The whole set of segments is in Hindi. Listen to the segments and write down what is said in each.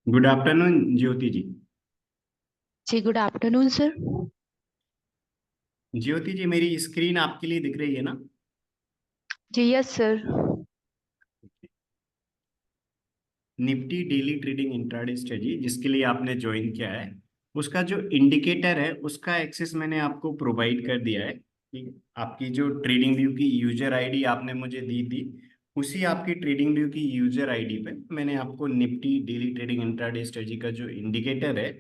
Good afternoon Jyoti ji. जी good afternoon sir. Jyoti ji, मेरी स्क्रीन आपके लिए दिख रही है ना? जी yes sir. Nifty daily trading intraday strategy जिसके लिए आपने ज्वाइन किया है, उसका जो इंडिकेटर है उसका एक्सेस मैंने आपको प्रोवाइड कर दिया है। ठीक है, आपकी जो ट्रेडिंग व्यू की यूजर आईडी आपने मुझे दी थी, उसी आपकी ट्रेडिंग व्यू की यूजर आईडी पे मैंने आपको Nifty daily trading intraday strategy का जो इंडिकेटर है,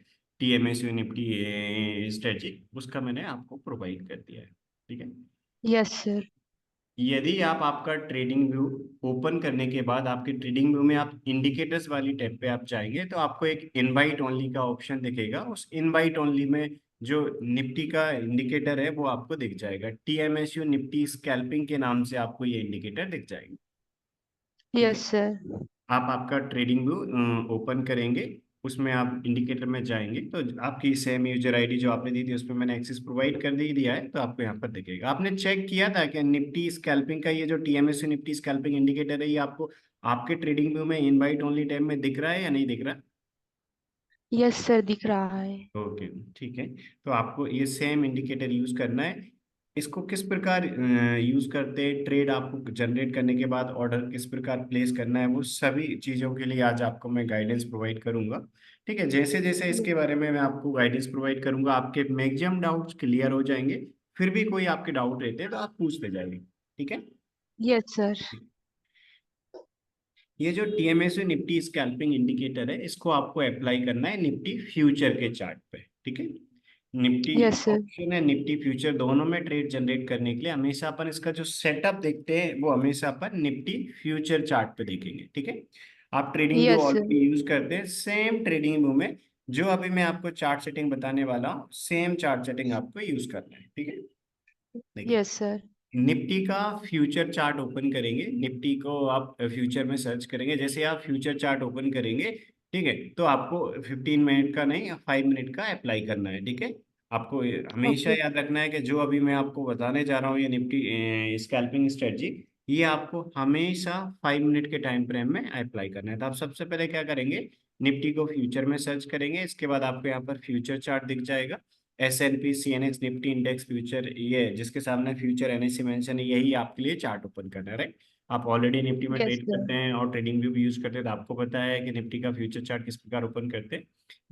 टीएमएसयू निफ्टी स्ट्रेटजी, उसका मैंने आपको प्रोवाइड कर दिया है। ठीक है। Yes sir. यदि आप आपका ट्रेडिंग व्यू ओपन करने के बाद आपके ट्रेडिंग व्यू में आप इंडिकेटर्स वाली टैब पे आप जाएंगे तो आपको एक इनवाइट ओनली का ऑप्शन दिखेगा। उस इनवाइट ओनली में जो निफ्टी का इंडिकेटर है वो आपको दिख जाएगा। टीएमएसयू निफ्टी स्कैल्पिंग के नाम से आपको ये इंडिकेटर दिख जाएगा। ठीक है। Yes sir. आप आपका ट्रेडिंग व्यू ओपन करेंगे, उसमें आप इंडिकेटर में जाएंगे तो आपकी सेम यूजर आईडी जो आपने दी थी उसमें मैंने एक्सेस प्रोवाइड कर दे दिया है, तो आपको यहाँ पर दिखेगा। आपने चेक किया था कि निफ्टी स्कैल्पिंग का ये जो टीएमएससी निफ्टी स्कैल्पिंग इंडिकेटर है, ये आपको आपके ट्रेडिंग व्यू में इनवाइट ओनली टैब में दिख रहा है या नहीं दिख रहा? यस सर दिख रहा है। ओके, ठीक है। तो आपको ये सेम इंडिकेटर यूज करना है। इसको किस प्रकार यूज करते हैं, ट्रेड आपको जनरेट करने के बाद ऑर्डर किस प्रकार प्लेस करना है, वो सभी चीजों के लिए आज आपको मैं गाइडेंस प्रोवाइड करूंगा। ठीक है, जैसे जैसे इसके बारे में मैं आपको गाइडेंस प्रोवाइड करूंगा आपके मैक्सिमम डाउट्स क्लियर हो जाएंगे। फिर भी कोई आपके डाउट रहते हैं तो आप पूछते जाइए। ठीक है। Yes sir. ये जो टीएमएसयू निफ्टी स्कैल्पिंग इंडिकेटर है, इसको आपको अप्लाई करना है निफ्टी फ्यूचर के चार्ट पे। ठीक है। Nifty yes sir. ऑप्शन है, निफ्टी फ्यूचर, दोनों में ट्रेड जनरेट करने के लिए हमेशा अपन इसका जो सेटअप देखते हैं वो हमेशा अपन निफ्टी फ्यूचर चार्ट पे देखेंगे। ठीक है। आप trading view yes sir. Already use करते हैं, सेम ट्रेडिंग व्यू में जो अभी मैं आपको चार्ट सेटिंग बताने वाला हूँ, सेम चार्ट सेटिंग आपको यूज करना है। ठीक है। देखिए, यस सर। निफ्टी का फ्यूचर चार्ट ओपन करेंगे, निफ्टी को आप फ्यूचर में सर्च करेंगे। जैसे आप फ्यूचर चार्ट ओपन करेंगे, ठीक है, तो आपको 15 मिनट का नहीं, 5 मिनट का अप्लाई करना है। ठीक है। आपको हमेशा ओके। याद रखना है कि जो अभी मैं आपको बताने जा रहा हूँ, ये निफ्टी स्कैल्पिंग स्ट्रेटजी, ये आपको हमेशा 5 मिनट के टाइम फ्रेम में अप्लाई करना है। तो आप सबसे पहले क्या करेंगे, निफ्टी को फ्यूचर में सर्च करेंगे। इसके बाद आपको यहाँ पर फ्यूचर चार्ट दिख जाएगा। S&P CNX Nifty index future, ये जिसके सामने फ्यूचर NSE मेंशन है, यही आपके लिए चार्ट ओपन करना है, राइट। आप ऑलरेडी निफ्टी में यस ट्रेड सर। करते हैं और ट्रेडिंग व्यू भी यूज करते हैं, तो आपको पता है कि निफ्टी का फ्यूचर चार्ट किस प्रकार ओपन करते हैं,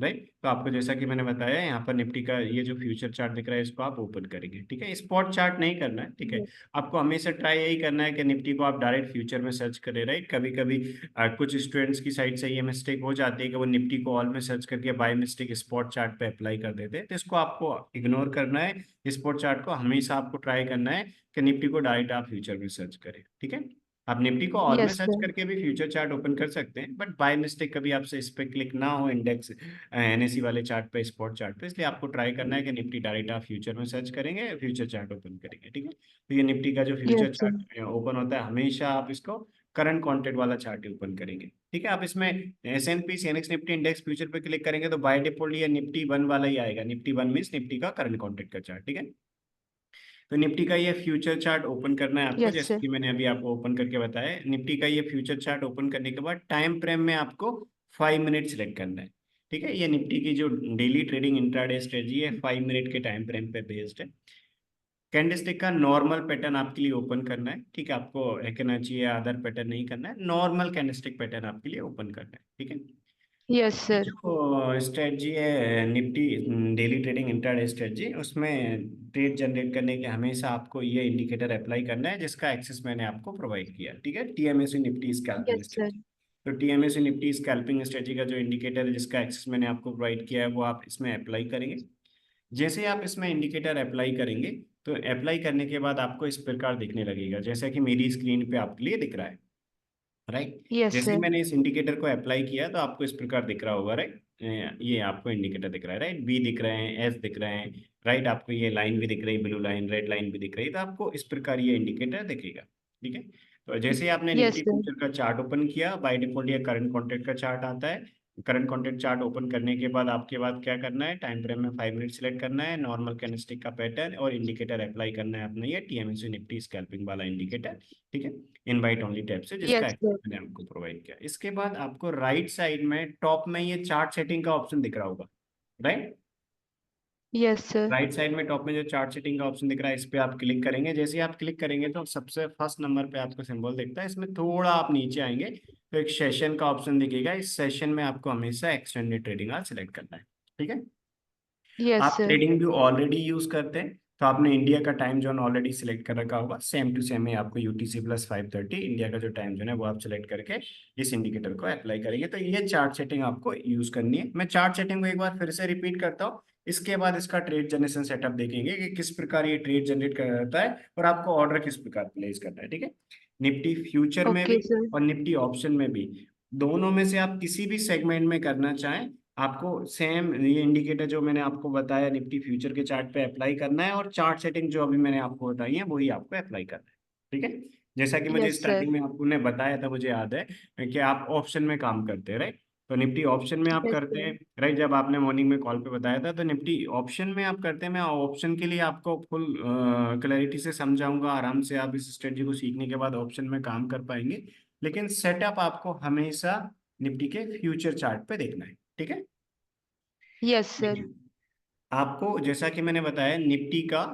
राइट। तो आपको जैसा कि मैंने बताया, यहाँ पर निफ्टी का ये जो फ्यूचर चार्ट दिख रहा है, इसको आप ओपन करेंगे। ठीक है, स्पॉट चार्ट नहीं करना है। ठीक है। आपको हमेशा ट्राई यही करना है कि निफ्टी को आप डायरेक्ट फ्यूचर में सर्च करें, राइट। कभी कभी कुछ स्टूडेंट्स की साइड से ये मिस्टेक हो जाती है कि वो निफ्टी को ऑल में सर्च करके बाय मिस्टेक स्पॉट चार्ट पे अप्लाई कर देते हैं, तो इसको आपको इग्नोर करना है। स्पॉट चार्ट को हमेशा आपको ट्राई करना है कि निफ्टी को डायरेक्ट आप फ्यूचर में सर्च करें। ठीक है। आप निफ्टी को ऑल में यस सर्च सर। करके भी फ्यूचर चार्ट ओपन कर सकते हैं, बट बाय मिस्टेक कभी आपसे इस पे क्लिक ना हो, इंडेक्स NSE वाले चार्ट पे, स्पॉट चार्ट पे, इसलिए आपको ट्राई करना है कि निफ्टी डायरेक्ट आप फ्यूचर में सर्च करेंगे, फ्यूचर चार्ट ओपन करेंगे। ठीक है। तो ये निफ्टी का जो future yes sir. Chart open होता है, हमेशा आप इसको करंट कॉन्ट्रैक्ट वाला चार्ट ओपन करेंगे। ठीक है। आप इसमें S&P CNX Nifty index future पे क्लिक करेंगे तो बाय डिफॉल्ट ये निफ्टी वन वाला ही आएगा। निफ्टी वन मीन्स निफ्टी का करंट कॉन्ट्रैक्ट का चार्ट। ठीक है। तो निफ्टी का ये फ्यूचर चार्ट ओपन करना है आपको, यस जैसे सर। कि मैंने अभी आपको ओपन करके बताया। निफ्टी का ये फ्यूचर चार्ट ओपन करने के बाद टाइम फ्रेम में आपको 5 मिनट सिलेक्ट करना है। ठीक है। ये निफ्टी की जो डेली ट्रेडिंग इंट्राडे स्ट्रेटजी है, 5 मिनट के टाइम फ्रेम पे बेस्ड है। कैंडलस्टिक का नॉर्मल पैटर्न आपके लिए ओपन करना है। ठीक है। आपको फिबोनाची या अदर पैटर्न नहीं करना है, नॉर्मल कैंडलस्टिक पैटर्न आपके लिए ओपन करना है। ठीक है। यस ये सर। जो स्ट्रेटजी है Nifty daily trading intraday strategy, उसमें ट्रेड जनरेट करने के हमेशा आपको ये इंडिकेटर अप्लाई करना है जिसका एक्सेस मैंने आपको प्रोवाइड किया। ठीक है। TMAC Nifty scalping yes sir. Strategy. तो TMAC निफ्टी स्कैल्पिंग स्ट्रेटजी का जो इंडिकेटर है जिसका एक्सेस मैंने आपको प्रोवाइड किया है, वो आप इसमें अप्लाई करेंगे। जैसे आप इसमें इंडिकेटर अप्लाई करेंगे, तो अप्लाई करने के बाद आपको इस प्रकार दिखने लगेगा जैसा कि मेरी स्क्रीन पे आपके लिए दिख रहा है, राइट। यस जैसे ही सर। मैंने इस इंडिकेटर को अप्लाई किया तो आपको इस प्रकार दिख रहा होगा, राइट। ये आपको इंडिकेटर दिख रहा है, राइट। बी दिख रहे हैं, एस दिख रहे हैं, राइट। आपको ये लाइन भी दिख रही है, ब्लू लाइन, रेड लाइन भी दिख रही है, तो आपको इस प्रकार ये इंडिकेटर दिखेगा। ठीक है। तो जैसे ही आपने यस निफ्टी सर। फ्यूचर का चार्ट ओपन किया, बाय डिफॉल्ट ये करंट कॉन्ट्रैक्ट का चार्ट आता है। करंट कॉन्ट्रैक्ट चार्ट ओपन करने के बाद आपके बाद क्या करना है, टाइम फ्रेम में 5 मिनट सिलेक्ट करना है, नॉर्मल कैंडलस्टिक का पैटर्न और इंडिकेटर अप्लाई करना है अपना ये टीएमएसी निफ्टी स्कैल्पिंग वाला इंडिकेटर, ठीक है, इनवाइट ओनली टैब से, जिसका यस सर। मैंने आपको प्रोवाइड किया। इसके बाद आपको राइट साइड में टॉप में ये चार्ट सेटिंग का ऑप्शन दिख रहा होगा, right. Yes sir. Right side में टॉप में जो चार्ट सेटिंग का ऑप्शन दिख रहा है, इस पे आप क्लिक करेंगे। जैसे ही आप क्लिक करेंगे तो सबसे फर्स्ट नंबर पे आपको सिंबल दिखता है, इसमें थोड़ा आप नीचे आएंगे तो एक सेशन का ऑप्शन दिखेगा। इस सेशन में आपको हमेशा एक्सटेंडेड ट्रेडिंग आज सिलेक्ट करना है, ठीक है। यस आप sir. Trading view already use करते हैं तो आपने इंडिया का टाइम जोन ऑलरेडी सिलेक्ट कर रखा होगा, सेम टू सेम है आपको यूटीसी प्लस 530 इंडिया का जो टाइम जोन है वो आप सिलेक्ट करके इस इंडिकेटर को अप्लाई करेंगे। तो ये चार्ट सेटिंग आपको यूज करनी है। मैं चार्ट सेटिंग को एक बार फिर से रिपीट करता हूँ, इसके बाद इसका ट्रेड जनरेशन सेटअप देखेंगे कि किस प्रकार ये ट्रेड जनरेट करता है और आपको ऑर्डर किस प्रकार प्लेस करना है, ठीक है। निफ्टी फ्यूचर में ओके भी सर। और निफ्टी ऑप्शन में भी, दोनों में से आप किसी भी सेगमेंट में करना चाहें, आपको सेम ये इंडिकेटर जो मैंने आपको बताया निफ्टी फ्यूचर के चार्ट पे अप्लाई करना है और चार्ट सेटिंग जो अभी मैंने आपको बताई है वही आपको अप्लाई करना है, ठीक है। जैसा कि मुझे यस सर। स्टार्टिंग में आपने बताया था, मुझे याद है कि आप ऑप्शन में काम करते हैं, राइट। तो निफ्टी ऑप्शन में आप यस करते सर। हैं, राइट। जब आपने मॉर्निंग में कॉल पे बताया था तो निफ्टी ऑप्शन में आप करते हैं। मैं ऑप्शन के लिए आपको फुल क्लैरिटी से समझाऊंगा, आराम से आप इस स्ट्रेटजी को सीखने के बाद ऑप्शन में काम कर पाएंगे। लेकिन सेटअप आपको हमेशा निफ्टी के फ्यूचर चार्ट पे देखना है, ठीक है। Yes sir. देखिए, आपको जैसा कि मैंने बताया निफ्टी का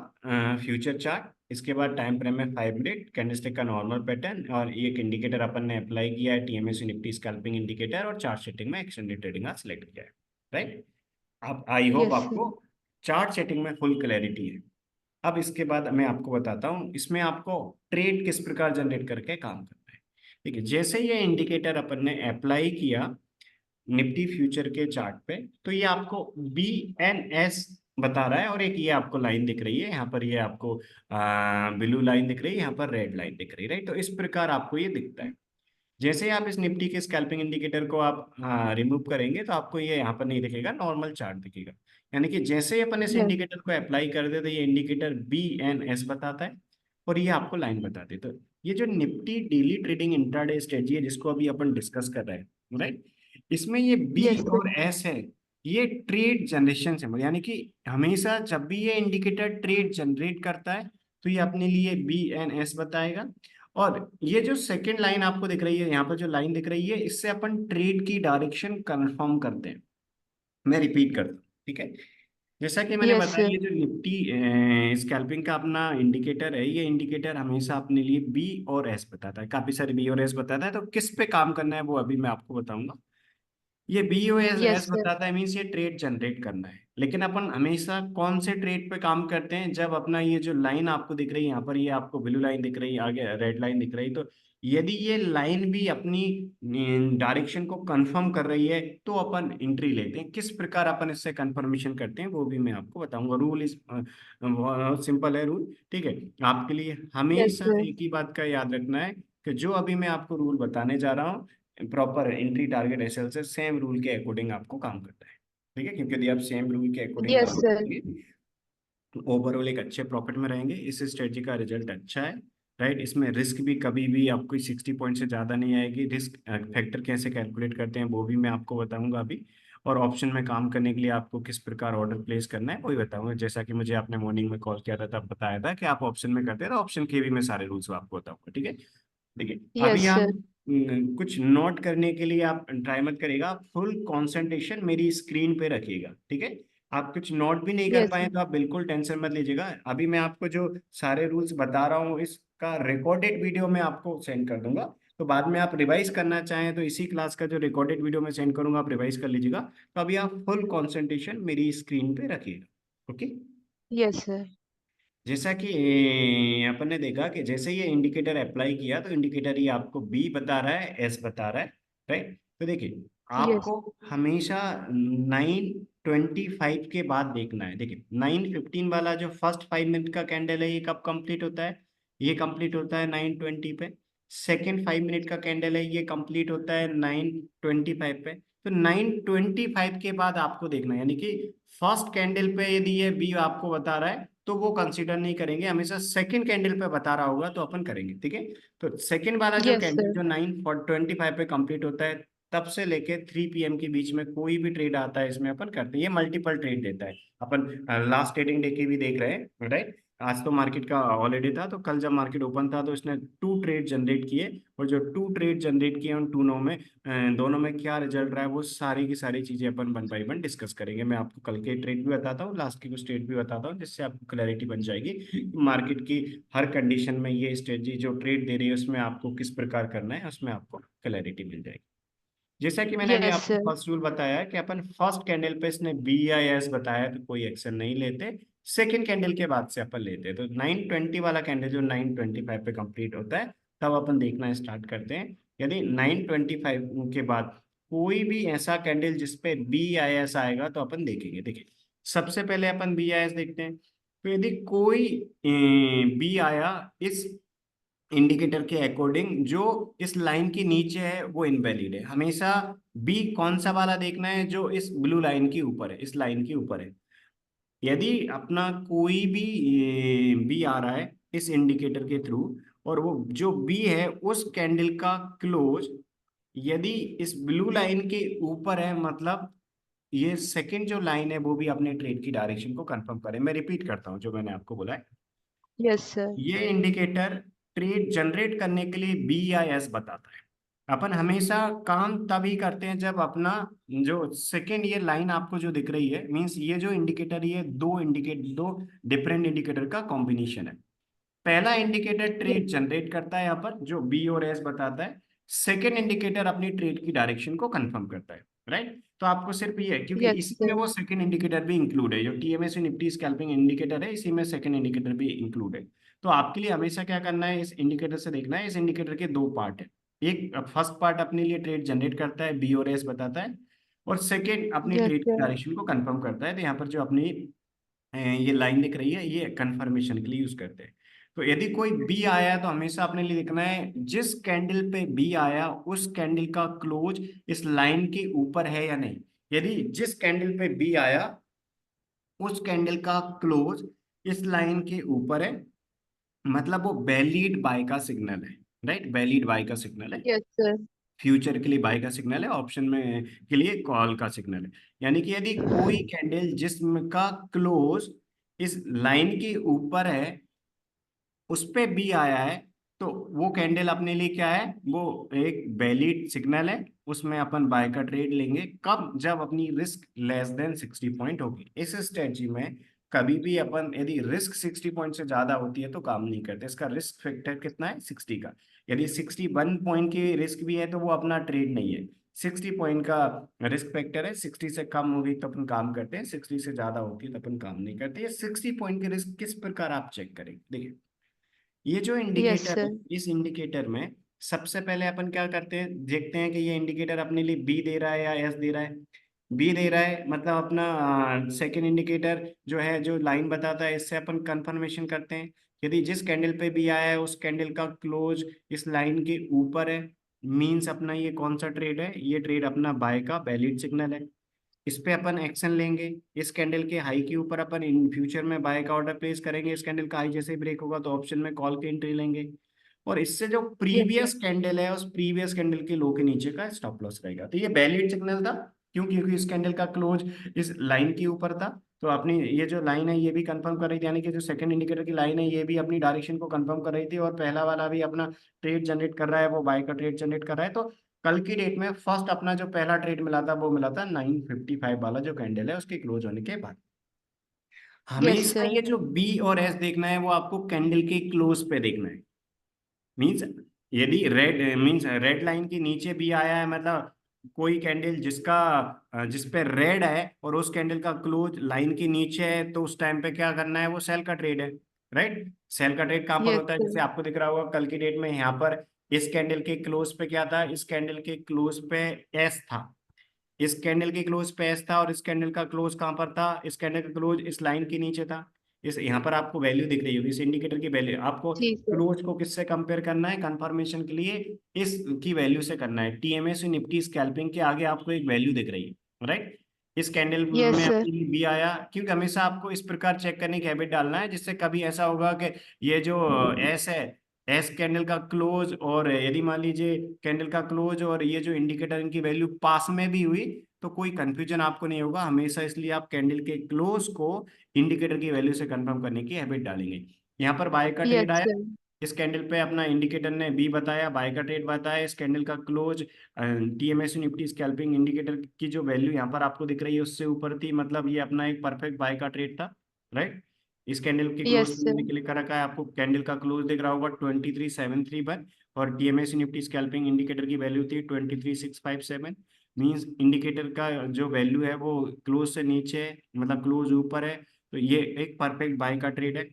फ्यूचर चार्ट, इसके बाद टाइम फ्रेम में 5 मिनट कैंडलस्टिक का नॉर्मल पैटर्न और एक इंडिकेटर अपन ने अप्लाई किया है टीएमएसी निफ्टी स्कैल्पिंग इंडिकेटर और चार्ट सेटिंग में एक्सटेंडेड ट्रेडिंग आज सिलेक्ट किया है, राइट। आप आई होप यस सर। आपको चार्ट सेटिंग में फुल क्लैरिटी है। अब इसके बाद मैं आपको बताता हूँ इसमें आपको ट्रेड किस प्रकार जनरेट करके काम करना है। देखिए, जैसे ये इंडिकेटर अपन ने अप्लाई किया निफ्टी फ्यूचर के चार्ट पे, तो ये आपको बी एन एस बता रहा है और एक ये आपको लाइन दिख रही है यहाँ पर, ये आपको ब्लू लाइन दिख रही है, यहाँ पर रेड लाइन दिख रही है, राइट। तो इस प्रकार आपको ये दिखता है। जैसे ही आप इस निफ्टी के स्कैल्पिंग इंडिकेटर को आप रिमूव करेंगे तो आपको ये यहाँ पर नहीं दिखेगा, नॉर्मल चार्ट दिखेगा। यानी कि जैसे ही अपन इस यस। इंडिकेटर को अप्लाई कर दे तो ये इंडिकेटर बी एन एस बताता है और ये आपको लाइन बता दे। तो ये जो Nifty daily trading intraday strategy है जिसको अभी अपन डिस्कस कर रहे हैं, राइट, इसमें ये बी यस सर। और एस है, ये ट्रेड जनरेशन सिंबल, यानी कि हमेशा जब भी ये इंडिकेटर ट्रेड जनरेट करता है तो ये अपने लिए बी एन एस बताएगा। और ये जो सेकंड लाइन आपको दिख रही है, यहाँ पर जो लाइन दिख रही है, इससे अपन ट्रेड की डायरेक्शन कंफर्म करते हैं। मैं रिपीट करता हूँ, ठीक है। जैसा कि मैंने यस बताया, सर। ये जो निफ्टी स्कैल्पिंग का अपना इंडिकेटर है, ये इंडिकेटर हमेशा अपने लिए बी और एस बताता है, काफी सारे बी और एस बताता है। तो किस पे काम करना है वो अभी मैं आपको बताऊंगा। ये B O S yes S sir. बताता है, मीन्स ये ट्रेड जनरेट करना है। लेकिन अपन हमेशा कौन से ट्रेड पे काम करते हैं, जब अपना ये जो लाइन आपको दिख रही है यहाँ पर, ये आपको ब्लू लाइन दिख रही है, आगे रेड लाइन दिख रही है, तो यदि ये लाइन भी अपनी डायरेक्शन को कंफर्म कर रही है तो अपन एंट्री लेते हैं। किस प्रकार अपन इससे कंफर्मेशन करते हैं वो भी मैं आपको बताऊंगा। रूल इस बहुत सिंपल है रूल, ठीक है। आपके लिए यस हमेशा सर। एक ही बात का याद रखना है कि जो अभी मैं आपको रूल बताने जा रहा हूँ, प्रॉपर एंट्री टारगेट एसएल से सेम रूल के अकॉर्डिंग आपको काम करना है, ठीक है। क्योंकि यदि आप सेम रूल के अकॉर्डिंग यस काम सर। करेंगे तो ओवरऑल एक अच्छे प्रॉफिट में रहेंगे। इस स्ट्रेटजी का रिजल्ट अच्छा है, राइट। इसमें रिस्क भी कभी भी आपको 60 पॉइंट से ज़्यादा नहीं आएगी। रिस्क फैक्टर कैसे कैलकुलेट करते हैं वो भी मैं आपको बताऊंगा अभी। और ऑप्शन में काम करने के लिए आपको किस प्रकार ऑर्डर प्लेस करना है वही बताऊंगा। जैसा कि मुझे आपने मॉर्निंग में कॉल किया था तब बताया था कि आप ऑप्शन में करते हैं, तो ऑप्शन के भी मैं सारे रूल्स आपको बताऊंगा, ठीक है। देखिए, यस अभी आप सर। कुछ नोट करने के लिए आप ट्राई मत करिएगा, फुल कंसंट्रेशन मेरी स्क्रीन पे रखिएगा, ठीक है। आप कुछ नोट भी नहीं कर यस पाए सर। तो आप बिल्कुल टेंशन मत लीजिएगा। अभी मैं आपको जो सारे रूल्स बता रहा हूँ इसका रिकॉर्डेड वीडियो मैं आपको सेंड कर दूंगा। तो बाद में आप रिवाइज करना चाहें तो इसी क्लास का जो रिकॉर्डेड वीडियो मैं सेंड करूंगा आप रिवाइज कर लीजिएगा। तो अभी आप फुल कंसंट्रेशन मेरी स्क्रीन पे रखिएगा, ओके। Yes sir. जैसा कि अपन ने देखा कि जैसे ये इंडिकेटर अप्लाई किया तो इंडिकेटर ये आपको बी बता रहा है, एस बता रहा है, राइट। तो देखिए, यस। आपको हमेशा 9:25 के बाद देखना है। देखिए, 9:15 वाला जो फर्स्ट 5 मिनट का कैंडल है ये कब कंप्लीट होता है, ये कंप्लीट होता है 9:20 पे। सेकेंड 5 मिनट का कैंडल है ये कंप्लीट होता है 9:25 पे। तो 9:25 के बाद आपको देखना है, यानी कि फर्स्ट कैंडल पे यदि ये बी आपको बता रहा है तो वो कंसीडर नहीं करेंगे, हमेशा सेकंड कैंडल पे बता रहा होगा तो अपन करेंगे, ठीक है। तो सेकंड वाला जो यस कैंडल सर। जो 9:25 पे कंप्लीट होता है तब से लेके 3 PM के बीच में कोई भी ट्रेड आता है इसमें अपन करते हैं। ये मल्टीपल ट्रेड देता है। अपन लास्ट ट्रेडिंग डे की भी देख रहे हैं, राइट। आज तो मार्केट का हॉलीडे था, तो कल जब मार्केट ओपन था तो इसने 2 ट्रेड जनरेट किए, और जो 2 ट्रेड जनरेट किए उन दोनों में क्या रिजल्ट रहा है वो सारी की सारी चीजें अपन वन बाई वन डिस्कस करेंगे। मैं आपको कल के ट्रेड भी बताता हूँ, लास्ट की कुछ ट्रेड भी बताता हूँ, जिससे आपको क्लैरिटी बन जाएगी मार्केट की हर कंडीशन में ये स्ट्रेटजी जो ट्रेड दे रही है उसमें आपको किस प्रकार करना है, उसमें आपको क्लैरिटी मिल जाएगी। जैसा कि मैंने अभी यस आपको सर। फर्स्ट रूल बताया कि अपन फर्स्ट कैंडल पे इसने BIS बताया तो कोई एक्शन नहीं लेते, सेकंड कैंडल के बाद से अपन लेते हैं। तो 920 वाला कैंडल जो 925 पे कंप्लीट होता है तब अपन देखना स्टार्ट करते हैं। यदि 925 के बाद कोई भी ऐसा कैंडल जिसपे BIS आएगा तो अपन देखेंगे। देखिए, सबसे पहले अपन BIS देखते हैं। तो यदि कोई बी आया इस इंडिकेटर के अकॉर्डिंग जो इस लाइन के नीचे है वो इनवैलिड है। हमेशा बी कौन सा वाला देखना है, जो इस ब्लू लाइन के ऊपर है, इस लाइन के ऊपर है। यदि अपना कोई भी बी आ रहा है इस इंडिकेटर के थ्रू, और वो जो बी है उस कैंडल का क्लोज यदि इस ब्लू लाइन के ऊपर है, मतलब ये सेकंड जो लाइन है वो भी अपने ट्रेड की डायरेक्शन को कंफर्म करे। मैं रिपीट करता हूँ जो मैंने आपको बोला है। Yes sir. ये इंडिकेटर ट्रेड जनरेट करने के लिए BIS बताता है। अपन हमेशा काम तभी करते हैं जब अपना जो सेकेंड ये लाइन आपको जो दिख रही है, मींस ये जो इंडिकेटर, ये दो डिफरेंट इंडिकेटर का कॉम्बिनेशन है। पहला इंडिकेटर ट्रेड जनरेट करता है यहाँ पर जो B और S बताता है। सेकेंड इंडिकेटर अपनी ट्रेड की डायरेक्शन को कंफर्म करता है, राइट। तो आपको सिर्फ ये है, क्योंकि यस इसी में सर। वो सेकेंड इंडिकेटर भी इंक्लूड है, जो TMS निफ्टी स्कैल्पिंग इंडिकेटर है इसी में सेकेंड इंडिकेटर भी इंक्लूड है। तो आपके लिए हमेशा क्या करना है, इस इंडिकेटर से देखना है। इस इंडिकेटर के दो पार्ट है। एक फर्स्ट पार्ट अपने लिए ट्रेड जनरेट करता है, B और S बताता है, और सेकेंड अपनी यस ट्रेड की सर। डायरेक्शन को कंफर्म करता है। तो यहाँ पर जो अपनी ये लाइन दिख रही है ये कंफर्मेशन के लिए यूज करते हैं। तो यदि कोई बी आया तो हमेशा अपने लिए लिखना है जिस कैंडल पे बी आया उस कैंडल का क्लोज इस लाइन के ऊपर है या नहीं। यदि जिस कैंडल पे बी आया उस कैंडल का क्लोज इस लाइन के ऊपर है, मतलब वो वैलिड बाय का सिग्नल है, राइट। वैलिड बाय का सिग्नल है, यस सर। फ्यूचर के लिए बाय का सिग्नल है, ऑप्शन में के लिए कॉल का सिग्नल है। यानी कि यदि कोई कैंडल जिसम का क्लोज इस लाइन के ऊपर है उस पे बी आया है, तो वो कैंडल अपने लिए क्या है, वो एक वैलिड सिग्नल है। उसमें अपन बाय का ट्रेड लेंगे कब, जब अपनी रिस्क लेस देन 60 पॉइंट होगी। इस स्ट्रेटजी में कभी भी अपन यदि रिस्क 60 पॉइंट से ज्यादा होती है तो काम नहीं करते। इसका रिस्क फैक्टर कितना है, 60 का। यदि 61 पॉइंट की रिस्क भी है तो वो अपना ट्रेड नहीं है। 60 पॉइंट का रिस्क फैक्टर है, 60 से कम होगी तो अपन काम करते हैं, 60 से ज्यादा होती है तो अपन काम नहीं करते। ये 60 पॉइंट की रिस्क किस प्रकार आप चेक करेंगे, देखिए। ये जो यस इंडिकेटर है, सर। इस इंडिकेटर में सबसे पहले अपन क्या करते हैं, देखते हैं कि ये इंडिकेटर अपने लिए बी दे रहा है या एस दे रहा है। बी दे रहा है मतलब अपना सेकंड इंडिकेटर जो है, जो लाइन बताता है, इससे अपन कंफर्मेशन करते हैं। यदि जिस कैंडल पे बी आया है उस कैंडल का क्लोज इस लाइन के ऊपर है, मींस अपना ये कौन सा ट्रेड है, ये ट्रेड अपना बाय का वैलिड सिग्नल है। इस पे अपन एक्शन लेंगे। इस कैंडल के हाई के ऊपर अपन इन फ्यूचर में बाय का ऑर्डर प्लेस करेंगे। इस कैंडल का हाई जैसे ही ब्रेक होगा तो ऑप्शन में कॉल की एंट्री लेंगे। और इससे जो यस सर। प्रीवियस कैंडल है उस प्रीवियस कैंडल के लो के नीचे का स्टॉप लॉस रहेगा। तो ये वैलिड सिग्नल था। क्यों, क्योंकि इस कैंडल का क्लोज इस लाइन के ऊपर था। तो अपनी ये जो लाइन है ये भी कंफर्म कर रही थी, यानी कि जो सेकंड इंडिकेटर की लाइन है ये भी अपनी डायरेक्शन को कंफर्म कर रही थी, और पहला वाला भी अपना ट्रेड जनरेट कर रहा है, वो बाय का ट्रेड जनरेट कर रहा है। तो कल की डेट में फर्स्ट अपना जो पहला ट्रेड मिला था वो मिला था 955 वाला जो कैंडल है उसके क्लोज होने के बाद। यस हमेशा सर। ये जो बी और एस देखना है वो आपको कैंडल के क्लोज पे देखना है। मीन्स यदि रेड मीन्स रेड लाइन के नीचे भी आया है, मतलब कोई कैंडल जिसका जिस पे रेड है और उस कैंडल का क्लोज लाइन के नीचे है, तो उस टाइम पे क्या करना है, वो सेल का ट्रेड है, राइट। सेल का ट्रेड कहाँ पर यस होता है, सर। जैसे आपको दिख रहा होगा कल की डेट में यहाँ पर इस कैंडल के क्लोज पे क्या था, इस कैंडल के क्लोज पे एस था। इस कैंडल के क्लोज पे एस था और इस कैंडल का क्लोज कहाँ पर था, इस कैंडल का क्लोज इस लाइन के नीचे था। इस यहाँ पर आपको वैल्यू दिख रही होगी, इस इंडिकेटर की वैल्यू आपको जी सर। क्लोज को किससे कंपेयर करना है, कंफर्मेशन के लिए इस की वैल्यू से करना है। TMS निफ्टी स्कैल्पिंग के आगे आपको एक वैल्यू दिख रही है, राइट। इस कैंडल यस में सर। अपनी भी आया, क्योंकि हमेशा आपको इस प्रकार चेक करने की हैबिट डालना है, जिससे कभी ऐसा होगा कि ये जो एस है एस कैंडल का क्लोज, और यदि मान लीजिए कैंडल का क्लोज और ये जो इंडिकेटर इनकी वैल्यू पास में भी हुई तो कोई कंफ्यूजन आपको नहीं होगा हमेशा, इसलिए आप कैंडल के क्लोज को इंडिकेटर की वैल्यू से कंफर्म करने की हैबिट डालेंगे। यहाँ पर बाय का ट्रेड यस आया, सर। इस कैंडल पे अपना इंडिकेटर ने बी बताया, बाय का ट्रेड बताया, इस कैंडल का close TMS Nifty scalping indicator की जो वैल्यू यहाँ पर आपको दिख रही है उससे ऊपर थी, मतलब ये अपना एक परफेक्ट बाय का ट्रेड था, राइट। इस कैंडल के क्लोज यस को सर। मैंने क्लिक कर रखा है, आपको कैंडल का क्लोज दिख रहा होगा 23,731 और टीएमएस निफ्टी स्कैल्पिंग इंडिकेटर की वैल्यू थी 23,657। मींस इंडिकेटर का जो वैल्यू है वो क्लोज से नीचे है, मतलब क्लोज ऊपर है, तो ये एक परफेक्ट बाय का ट्रेड है।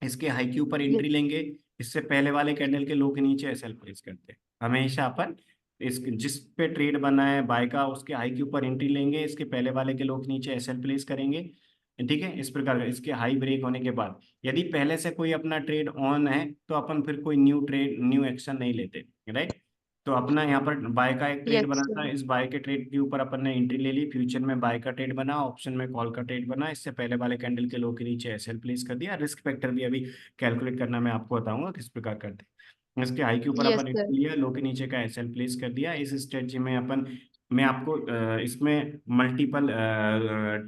इसके हाई के ऊपर यस एंट्री लेंगे, इससे पहले वाले कैंडल के लो के नीचे एसएल प्लेस करते हैं हमेशा अपन। इस जिस पे ट्रेड बना है बाय का उसके हाई के ऊपर एंट्री लेंगे, इसके पहले वाले के लो के नीचे एसएल प्लेस करेंगे, ठीक है। इस प्रकार का इसके हाई ब्रेक होने के बाद यदि पहले से कोई अपना ट्रेड ऑन है तो अपन फिर कोई न्यू एक्शन नहीं लेते, राइट। तो अपना यहाँ पर बाय का एक ट्रेड यस बना था, सर। इस बाय के ट्रेड के ऊपर अपन ने एंट्री ले ली, फ्यूचर में बाय का ट्रेड बना, ऑप्शन में कॉल का ट्रेड बना, इससे पहले वाले कैंडल के लो के नीचे एसएल प्लेस कर दिया। रिस्क फैक्टर भी अभी कैलकुलेट करना मैं आपको बताऊंगा किस प्रकार करते हैं। इसके हाई के ऊपर यस अपन सर। एंट्री लिया, लो के नीचे का एसएल प्लेस कर दिया। इस स्ट्रेटजी में अपन, मैं आपको इसमें मल्टीपल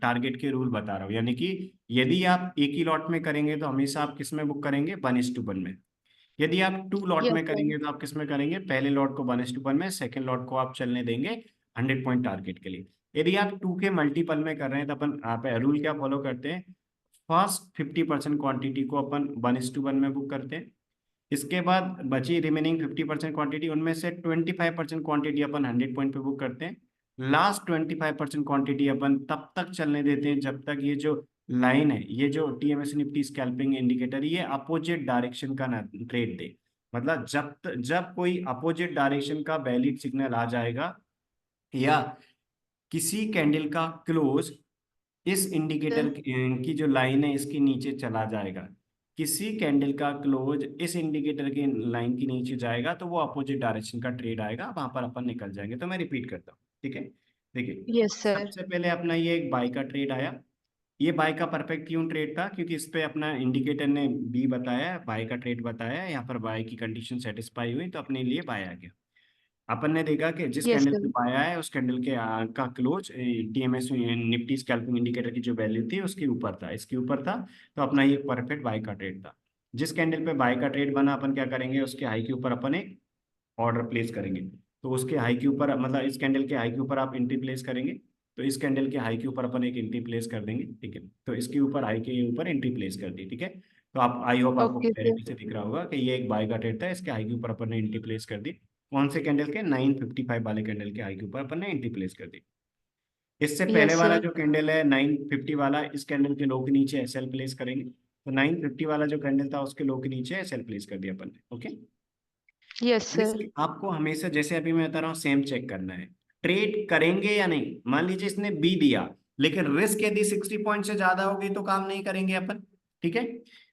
टारगेट के रूल बता रहा हूँ, यानी कि यदि आप एक ही लॉट में करेंगे तो हमेशा आप किस में बुक करेंगे, 1:1 में। यदि आप 2 लॉट यस में सर। करेंगे तो आप किस में करेंगे, पहले लॉट को 1:1 में, सेकंड लॉट को आप चलने देंगे 100 पॉइंट टारगेट के लिए। यदि आप 2 के मल्टीपल में कर रहे हैं तो अपन आप रूल क्या फॉलो करते हैं, फर्स्ट 50% क्वांटिटी को अपन 1:1 में बुक करते हैं, इसके बाद बची रिमेनिंग 50% क्वांटिटी उनमें से 25% क्वांटिटी अपन 100 पॉइंट पे बुक करते हैं। लास्ट 25% क्वांटिटी अपन तब तक चलने देते हैं जब तक ये जो लाइन है, ये जो टीएमएस निफ्टी स्कैल्पिंग इंडिकेटर, ये अपोजिट डायरेक्शन का ना ट्रेड दे। मतलब जब कोई अपोजिट डायरेक्शन का वैलिड सिग्नल आ जाएगा या किसी कैंडल का क्लोज इस इंडिकेटर सर। की जो लाइन है इसके नीचे चला जाएगा, किसी कैंडल का क्लोज इस इंडिकेटर की लाइन के नीचे जाएगा तो वो अपोजिट डायरेक्शन का ट्रेड आएगा, वहां पर अपन निकल जाएंगे। तो मैं रिपीट करता हूँ, ठीक है। देखिए, यस सर। सबसे पहले अपना ये एक बाय का ट्रेड आया, ये बाय का परफेक्ट क्यों ट्रेड था, क्योंकि इस पे अपना इंडिकेटर ने बी बताया, बाय का ट्रेड बताया, यहाँ पर बाय की कंडीशन सेटिस्फाई हुई तो अपने लिए बाय आ गया। अपन ने देखा कि जिस यस कैंडल पे सर। पाया है उस कैंडल के का close TMS Nifty scalping indicator की जो वैल्यू थी उसके ऊपर था, इसके ऊपर था, तो अपना ये परफेक्ट बाय का ट्रेड था। जिस कैंडल पे बाय का ट्रेड बना अपन क्या करेंगे, उसके हाई के ऊपर अपन एक ऑर्डर प्लेस करेंगे। तो उसके हाई के ऊपर, मतलब इस कैंडल के हाई के ऊपर आप एंट्री प्लेस करेंगे, तो इस कैंडल के हाई के ऊपर अपन एक एंट्री प्लेस कर देंगे, ठीक है। तो इसके ऊपर हाई के ऊपर एंट्री प्लेस कर दी, ठीक है। तो आप, आई होप आपको ओके सर। क्लैरिटी से दिख रहा होगा कि ये एक बाय का ट्रेड था, इसके हाई के ऊपर अपन ने एंट्री प्लेस कर दी। कौन से कैंडल के, 955 वाले कैंडल के हाई के ऊपर अपन ने एंट्री प्लेस कर दी। इससे पहले यस वाला सर। जो कैंडल है 950 वाला, इस कैंडल के लो के नीचे एसएल प्लेस करेंगे, तो 950 वाला जो कैंडल था उसके लो के नीचे एसएल प्लेस कर दिया अपन ने, ओके। Yes risk sir. आपको हमेशा, जैसे अभी मैं बता रहा हूँ, सेम चेक करना है, ट्रेड करेंगे या नहीं। मान लीजिए इसने बी दिया, लेकिन रिस्क यदि 60 पॉइंट से ज्यादा होगी तो काम नहीं करेंगे अपन, ठीक है।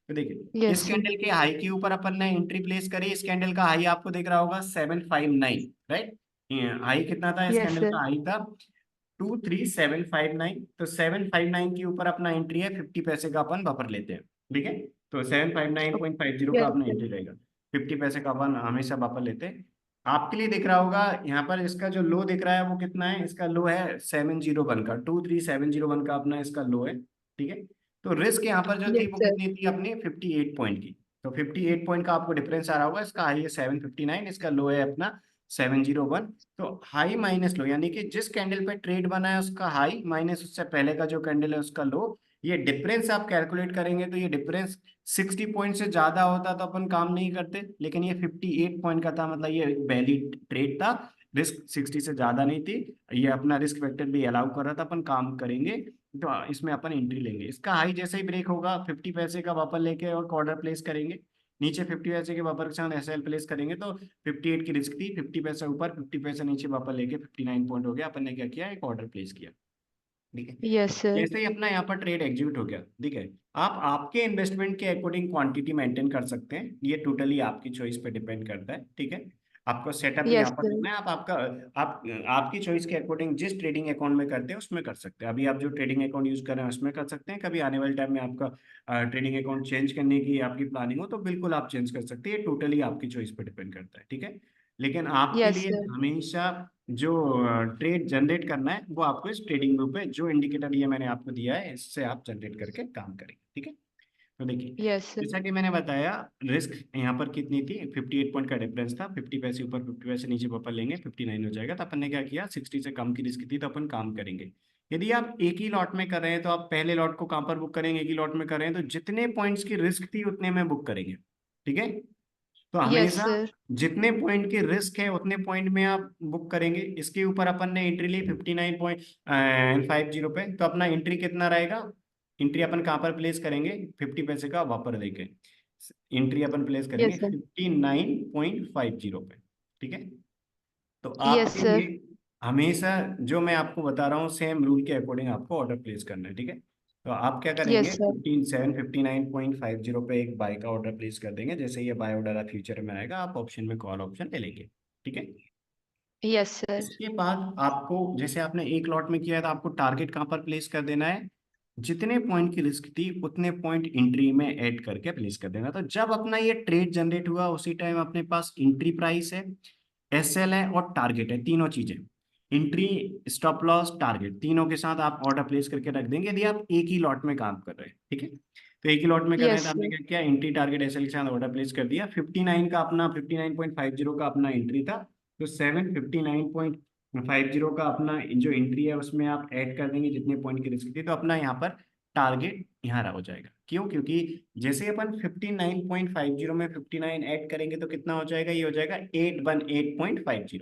तो देखिए, यस इस सर। कैंडल के हाई के ऊपर अपन ने एंट्री प्लेस करी, इस कैंडल का हाई आपको दिख रहा होगा 759, राइट। हाई कितना था, इस यस कैंडल सर। का हाई था 23759, तो 759 के ऊपर अपना एंट्री है, 50 पैसे का अपन बफर लेते हैं, ठीक है। तो 759.50 का यस अपना सर। एंट्री रहेगा, 50 पैसे का अपन हमेशा बफर लेते हैं। आपके लिए दिख रहा होगा यहाँ पर इसका जो लो दिख रहा है वो कितना है, इसका लो है 701 का, 23701 का अपना इसका लो है, ठीक है। तो रिस्क यहाँ पर जो थी यस वो सर। कितनी थी अपनी, 58 पॉइंट की। तो 58 पॉइंट का आपको डिफरेंस आ रहा होगा, इसका हाई है 759, इसका लो है अपना 701। तो हाई माइनस लो, यानी कि जिस कैंडल पे ट्रेड बना है उसका हाई माइनस उससे पहले का जो कैंडल है उसका लो, ये डिफरेंस आप कैलकुलेट करेंगे तो ये डिफरेंस 60 पॉइंट से ज्यादा होता तो अपन काम नहीं करते, लेकिन ये 58 पॉइंट का था, मतलब ये वैलिड ट्रेड था, रिस्क 60 से ज्यादा नहीं थी, ये अपना रिस्क फैक्टर भी अलाउ कर रहा था, अपन काम करेंगे। तो इसमें अपन एंट्री लेंगे, इसका हाई जैसे ही ब्रेक होगा 50 पैसे का वापस लेके और ऑर्डर प्लेस करेंगे, नीचे 50 पैसे के वापस के साथ एसएल प्लेस करेंगे, तो 58 की रिस्क थी, 50 पैसा ऊपर 50 पैसा नीचे वापस लेके 59 पॉइंट हो गया, अपन ने क्या किया, एक ऑर्डर प्लेस किया, ठीक है। Yes sir. जैसे ही अपना यहाँ पर ट्रेड एग्जीक्यूट हो गया, ठीक है, आप आपके इन्वेस्टमेंट के अकॉर्डिंग क्वांटिटी मेंटेन कर सकते हैं, ये टोटली आपकी चॉइस पे डिपेंड करता है, ठीक है। आपको सेटअप यहाँ Yes, पर sir. देखना है, आप आपकी चॉइस के अकॉर्डिंग जिस ट्रेडिंग अकाउंट में करते हैं उसमें कर सकते हैं। अभी आप जो ट्रेडिंग अकाउंट यूज कर रहे हैं उसमें कर सकते हैं, कभी आने वाले टाइम में आपका ट्रेडिंग अकाउंट चेंज करने की आपकी प्लानिंग हो तो बिल्कुल आप चेंज कर सकते हैं, टोटली आपकी चॉइस पर डिपेंड करता है, ठीक है। लेकिन आपके Yes, लिए sir. हमेशा जो ट्रेड जनरेट करना है वो आपको इस ट्रेडिंग ग्रुप पे जो इंडिकेटर ये मैंने आपको दिया है इससे आप जनरेट करके काम करेंगे, ठीक है। तो देखिए, Yes, sir. जैसा कि मैंने बताया, रिस्क यहाँ पर कितनी थी, 58 पॉइंट का डिफरेंस था, 50 पैसे ऊपर 50 पैसे नीचे पापा लेंगे 59 हो जाएगा। तो अपन ने क्या किया, 60 से कम की रिस्क थी तो अपन काम करेंगे। यदि आप एक ही लॉट में कर रहे हैं तो आप पहले लॉट को कहाँ पर बुक करेंगे, एक ही लॉट में कर रहे हैं तो जितने पॉइंट्स की रिस्क थी उतने में बुक करेंगे, ठीक है। तो Yes, हमेशा sir. जितने पॉइंट की रिस्क है उतने पॉइंट में आप बुक करेंगे। इसके ऊपर अपन ने एंट्री ली 59.50 पे, तो अपना एंट्री कितना रहेगा, एंट्री अपन कहाँ पर प्लेस करेंगे, 50 पैसे का वापर देके एंट्री अपन प्लेस करेंगे Yes, sir. 59.50 पे, ठीक है। तो Yes, आपके sir. लिए हमेशा जो मैं आपको बता रहा हूँ सेम रूल के अकॉर्डिंग आपको ऑर्डर प्लेस करना है, ठीक है। तो आप क्या करेंगे, Yes, sir. 59.50 पे एक बाय का ऑर्डर प्लेस कर देंगे। जैसे ये बाय ऑर्डर आप फ्यूचर में आएगा आप ऑप्शन में कॉल ऑप्शन ले लेंगे, ठीक है। Yes, sir. इसके बाद आपको, जैसे आपने एक लॉट में किया है तो आपको टारगेट कहाँ पर प्लेस कर देना है, जितने पॉइंट की रिस्क थी उतने पॉइंट एंट्री में ऐड करके प्लेस कर देना। तो जब अपना ये ट्रेड जनरेट हुआ उसी टाइम अपने पास एंट्री प्राइस है, एसएल है और टारगेट है, तीनों चीजें, एंट्री स्टॉप लॉस टारगेट तीनों के साथ आप ऑर्डर प्लेस करके रख देंगे यदि आप एक ही लॉट में काम कर रहे हैं, ठीक है। तो एक ही लॉट में कर रहे हैं Yes, तो आपने sir. क्या किया, एंट्री टारगेट एसएल के साथ ऑर्डर प्लेस कर दिया। 59 का अपना 59.50 का अपना एंट्री था, तो 759.50 का अपना जो एंट्री है उसमें आप ऐड कर देंगे जितने पॉइंट की रिस्क थी, तो अपना यहाँ पर टारगेट यहाँ रहा हो जाएगा। क्यों, क्योंकि जैसे अपन 59.50 में 59 ऐड करेंगे तो कितना हो जाएगा, ये हो जाएगा 818.50,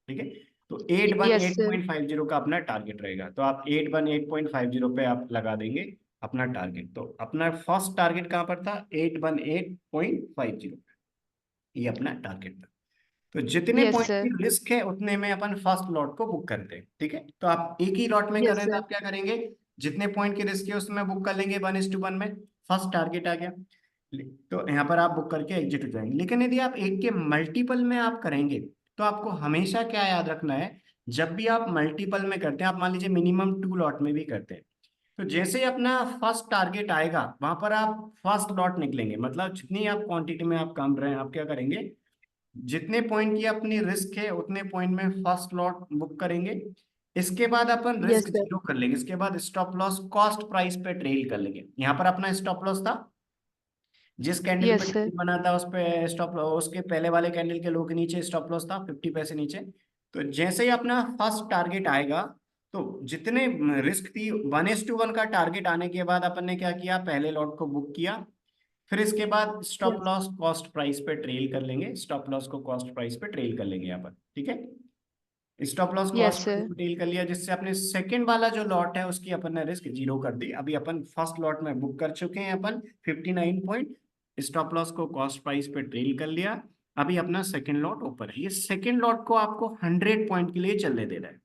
ठीक है। तो Yes, sir. 818.50 का अपना टारगेट रहेगा, तो आप 818.50 पे आप लगा देंगे अपना टारगेट। तो अपना फर्स्ट टारगेट कहाँ पर था, 818.50, ये अपना टारगेट था। तो जितने Yes, पॉइंट की sir. रिस्क है उतने में अपन फर्स्ट लॉट को बुक करते हैं, ठीक है। तो आप एक ही लॉट में कर Yes, रहे हैं तो sir. आप क्या करेंगे, जितने पॉइंट की रिस्क है उसमें बुक कर लेंगे 1:1 में, फर्स्ट टारगेट आ गया, तो यहाँ पर आप बुक करके एग्जिट हो जाएंगे। लेकिन यदि आप एक के मल्टीपल में आप करेंगे तो आपको हमेशा क्या याद रखना है, जब भी आप मल्टीपल में करते हैं, आप मान लीजिए मिनिमम 2 लॉट में भी करते हैं, तो जैसे ही अपना फर्स्ट टारगेट आएगा वहां पर आप फर्स्ट लॉट निकलेंगे, मतलब जितनी आप क्वांटिटी में आप काम कर रहे हैं आप क्या करेंगे, जितने पॉइंट की अपनी रिस्क है उतने पॉइंट में फर्स्ट लॉट बुक करेंगे। इसके बाद अपन रिस्क Yes, sir. जीरो कर लेंगे, इसके बाद स्टॉप लॉस कॉस्ट प्राइस पे ट्रेल कर लेंगे। यहाँ पर अपना स्टॉप लॉस था, जिस कैंडल पे Yes, ट्रेल sir. बना था उस पे स्टॉप लॉस, उसके पहले वाले कैंडल के लो के नीचे स्टॉप लॉस था 50 पैसे नीचे। तो जैसे ही अपना फर्स्ट टारगेट आएगा, तो जितने रिस्क थी 1:1 का टारगेट आने के बाद अपन ने क्या किया, पहले लॉट को बुक किया, फिर इसके बाद stop Yes. Loss cost price पे ट्रेल कर लेंगे, स्टॉप लॉस को कॉस्ट प्राइस पे ट्रेल कर लेंगे यहाँ पर, ठीक है। Stop loss Yes, cost price sir. पे ट्रेल कर लिया, जिससे अपने सेकंड वाला जो लॉट है उसकी अपन ने रिस्क जीरो कर दी। अभी अपन फर्स्ट लॉट में बुक कर चुके हैं अपन 59 पॉइंट, स्टॉप लॉस को कॉस्ट प्राइस पे ट्रेल कर लिया। अभी अपना सेकंड लॉट ओपन है, ये सेकंड लॉट को आपको 100 पॉइंट के लिए चलने देना है।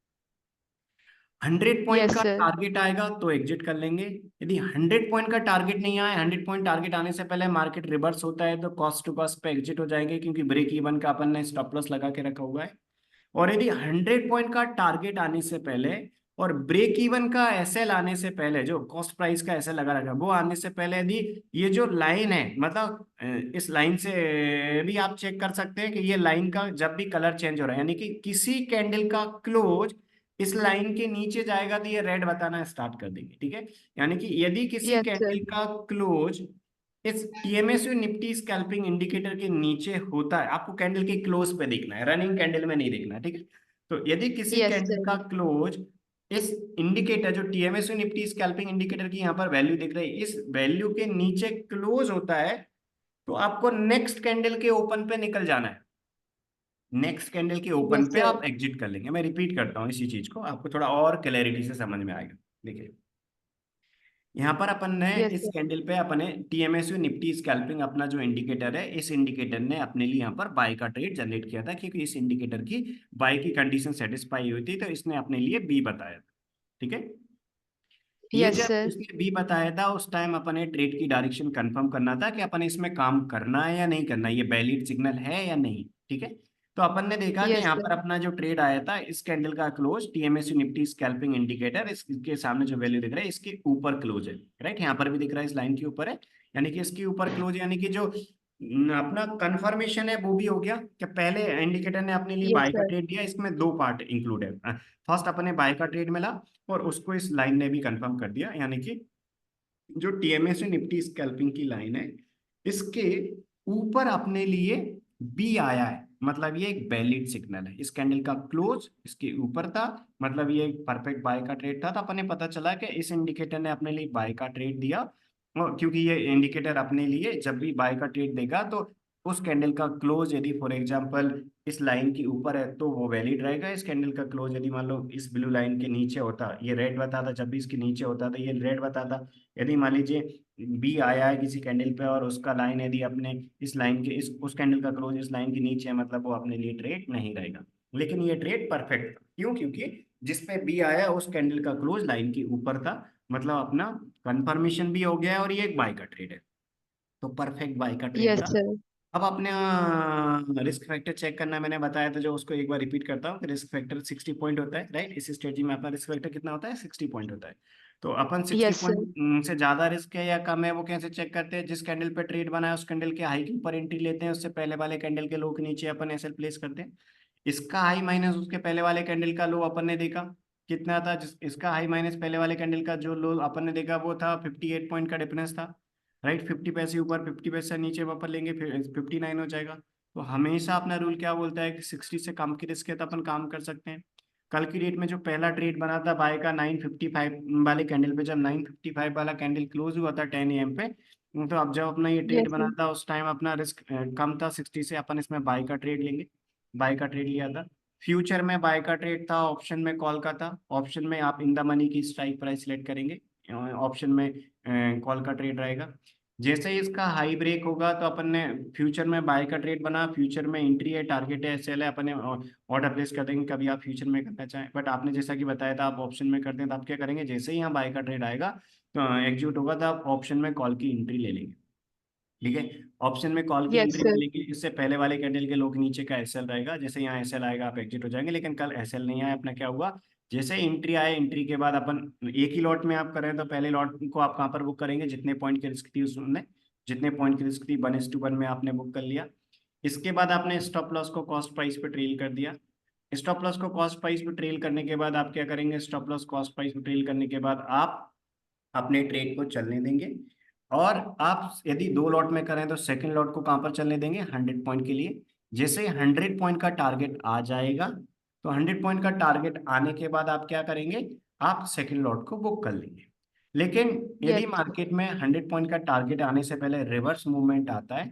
100 पॉइंट Yes, का sir. टारगेट आएगा तो एग्जिट कर लेंगे। यदि 100 पॉइंट का टारगेट नहीं आया, 100 पॉइंट टारगेट आने से पहले मार्केट रिवर्स होता है तो कॉस्ट टू कॉस्ट पे एग्जिट हो जाएंगे, क्योंकि ब्रेक इवन का अपन ने स्टॉप लॉस लगा के रखा हुआ है। और यदि 100 पॉइंट का टारगेट आने से पहले और ब्रेक इवन का एसएल आने से पहले, जो कॉस्ट प्राइस का एसएल लगा रखा है वो आने से पहले, यदि ये जो लाइन है, मतलब इस लाइन से भी आप चेक कर सकते हैं कि ये लाइन का जब भी कलर चेंज हो रहा है, यानी कि किसी कैंडल का क्लोज इस लाइन के नीचे जाएगा तो ये रेड बताना स्टार्ट कर देंगे, ठीक है। यानी कि यदि किसी Yes, sir. कैंडल का क्लोज इस टीएमएसयू निफ्टी स्कैल्पिंग इंडिकेटर के नीचे होता है, आपको कैंडल के क्लोज पे देखना है, रनिंग कैंडल में नहीं देखना है, ठीक है। तो यदि किसी Yes, कैंडल sir. का क्लोज इस इंडिकेटर, जो टीएमएसयू निफ्टी स्कैल्पिंग इंडिकेटर की यहाँ पर वैल्यू दिख रही है, इस वैल्यू के नीचे क्लोज होता है, तो आपको नेक्स्ट कैंडल के ओपन पे निकल जाना है। नेक्स्ट कैंडल के ओपन Yes, पे sir. आप एग्जिट कर लेंगे। मैं रिपीट करता हूँ इसी चीज को, आपको थोड़ा और क्लैरिटी से समझ में आएगा। देखिए, यहाँ पर अपन ने Yes, इस sir. कैंडल पे अपने टीएमएसयू निफ्टी स्कैल्पिंग अपना जो इंडिकेटर है, इस इंडिकेटर ने अपने लिए यहाँ पर बाय का ट्रेड जनरेट किया था, क्योंकि इस इंडिकेटर की बाय की कंडीशन सेटिस्फाई हुई थी, तो इसने अपने लिए बी बताया था, ठीक है। ये Yes, जब sir. इसने बी बताया था उस टाइम अपने ट्रेड की डायरेक्शन कंफर्म करना था कि अपन इसमें काम करना है या नहीं करना है, ये वैलिड सिग्नल है या नहीं, ठीक है। तो अपन ने देखा कि यस यहाँ सर। पर अपना जो ट्रेड आया था, इस कैंडल का क्लोज टीएमएसयू निफ्टी स्कैल्पिंग इंडिकेटर, इसके सामने जो वैल्यू दिख रहा है इसके ऊपर क्लोज है, राइट। यहाँ पर भी दिख रहा है इस लाइन के ऊपर है, यानी कि इसके ऊपर क्लोज, यानी कि जो अपना कंफर्मेशन है वो भी हो गया कि पहले इंडिकेटर ने अपने लिए यस बाय का सर। ट्रेड दिया। इसमें दो पार्ट इंक्लूड है, फर्स्ट अपने बाय का ट्रेड मिला और उसको इस लाइन ने भी कंफर्म कर दिया, यानी कि जो टीएमएस निफ्टी स्कैल्पिंग की लाइन है इसके ऊपर अपने लिए बी आया है, मतलब ये एक वैलिड सिग्नल है। इस कैंडल का क्लोज इसके ऊपर था, मतलब ये एक परफेक्ट बाय का ट्रेड था। तो अपने पता चला कि इस इंडिकेटर ने अपने लिए बाय का ट्रेड दिया, और क्योंकि ये इंडिकेटर अपने लिए जब भी बाय का ट्रेड देगा तो उस कैंडल का क्लोज यदि फॉर एग्जांपल इस लाइन के ऊपर है तो वो वैलिड रहेगा। इस कैंडल का क्लोज यदि मान लो इस ब्लू लाइन के नीचे होता, ये रेड बताता, जब भी इसके नीचे होता तो ये रेड बताता। यदि मान लीजिए बी आया है किसी कैंडल पे और उसका लाइन यदि अपने इस लाइन के इस उस कैंडल का क्लोज इस लाइन के नीचे है, मतलब वो अपने लिए ट्रेड नहीं रहेगा। लेकिन ये ट्रेड परफेक्ट था, क्यों? क्योंकि जिसपे बी आया उस कैंडल का क्लोज लाइन के ऊपर था, मतलब अपना कंफर्मेशन भी हो गया है और ये एक बाय का ट्रेड है, तो परफेक्ट बाय का ट्रेड यस था। सर। अब आपने रिस्क फैक्टर चेक करना मैंने बताया था, जो उसको एक बार रिपीट करता हूँ। रिस्क फैक्टर 60 पॉइंट होता है, राइट। इस स्ट्रेटजी में अपना रिस्क फैक्टर कितना होता है? 60 पॉइंट होता है। तो अपन 60 यस सर। पॉइंट से ज्यादा रिस्क है या कम है वो कैसे चेक करते हैं? जिस कैंडल पे ट्रेड बना है उस कैंडल के हाई के ऊपर एंट्री लेते हैं, उससे पहले वाले कैंडल के लो के नीचे अपन एसएल प्लेस करते हैं। इसका हाई माइनस उसके पहले वाले कैंडल का लो अपन ने देखा कितना था, जिस इसका हाई माइनस पहले वाले कैंडल का जो लो अपन ने देखा वो था 58 पॉइंट का डिफरेंस था, राइट। 50 पैसे ऊपर 50 पैसे नीचे वापस लेंगे फिर 59 हो जाएगा। तो हमेशा अपना रूल क्या बोलता है कि 60 से कम की रिस्क है तो अपन काम कर सकते हैं। कल की डेट में जो पहला ट्रेड बना था बाय का 955 वाले कैंडल पे, जब 955 वाला कैंडल क्लोज हुआ था 10 AM पे, तो अब जब अपना ये ट्रेड यस बना सर। था उस टाइम अपना रिस्क कम था 60 से, अपन इसमें बाय का ट्रेड लेंगे, बाय का ट्रेड लिया था। फ्यूचर में बाय का ट्रेड था, ऑप्शन में कॉल का था। ऑप्शन में आप इन द मनी की स्ट्राइक प्राइस सिलेक्ट करेंगे, ऑप्शन में कॉल का ट्रेड रहेगा। जैसे ही इसका हाई ब्रेक होगा तो अपन ने फ्यूचर में बाय का ट्रेड बना, फ्यूचर में एंट्री है, टारगेट है, सेल है, अपन ऑर्डर प्लेस कर देंगे कभी आप फ्यूचर में करना चाहें। बट आपने जैसा कि बताया था आप ऑप्शन में करते हैं, तो आप क्या करेंगे? जैसे ही यहाँ बाय का ट्रेड आएगा तो एग्जीक्यूट होगा तो आप ऑप्शन में कॉल की एंट्री ले लेंगे, ठीक है। ऑप्शन में कॉल की यस एंट्री सर। मिलेगी, इससे पहले वाले कैंडल के लो के नीचे का एसएल रहेगा। जैसे यहाँ एसएल आएगा आप एग्जिट हो जाएंगे, लेकिन कल एसएल नहीं आया, अपना क्या हुआ? जैसे एंट्री आए, एंट्री के बाद अपन एक ही लॉट में आप करें तो पहले लॉट को आप कहाँ पर बुक करेंगे? जितने पॉइंट की रिस्क थी उसमें, जितने पॉइंट की रिस्क थी 1:1 में आपने बुक कर लिया। इसके बाद आपने स्टॉप लॉस को कॉस्ट प्राइस पे ट्रेल कर दिया। स्टॉप लॉस को कॉस्ट प्राइस पे ट्रेल करने के बाद आप क्या करेंगे? स्टॉप लॉस कॉस्ट प्राइस पे ट्रेल करने के बाद आप अपने ट्रेड को चलने देंगे, और आप यदि दो लॉट में करें तो सेकंड लॉट को कहां पर चलने देंगे? 100 पॉइंट के लिए। जैसे 100 पॉइंट का टारगेट आ जाएगा तो 100 पॉइंट का टारगेट आने के बाद आप क्या करेंगे? आप सेकंड लॉट को बुक कर लेंगे। लेकिन यदि यस सर। मार्केट में 100 पॉइंट का टारगेट आने से पहले रिवर्स मूवमेंट आता है,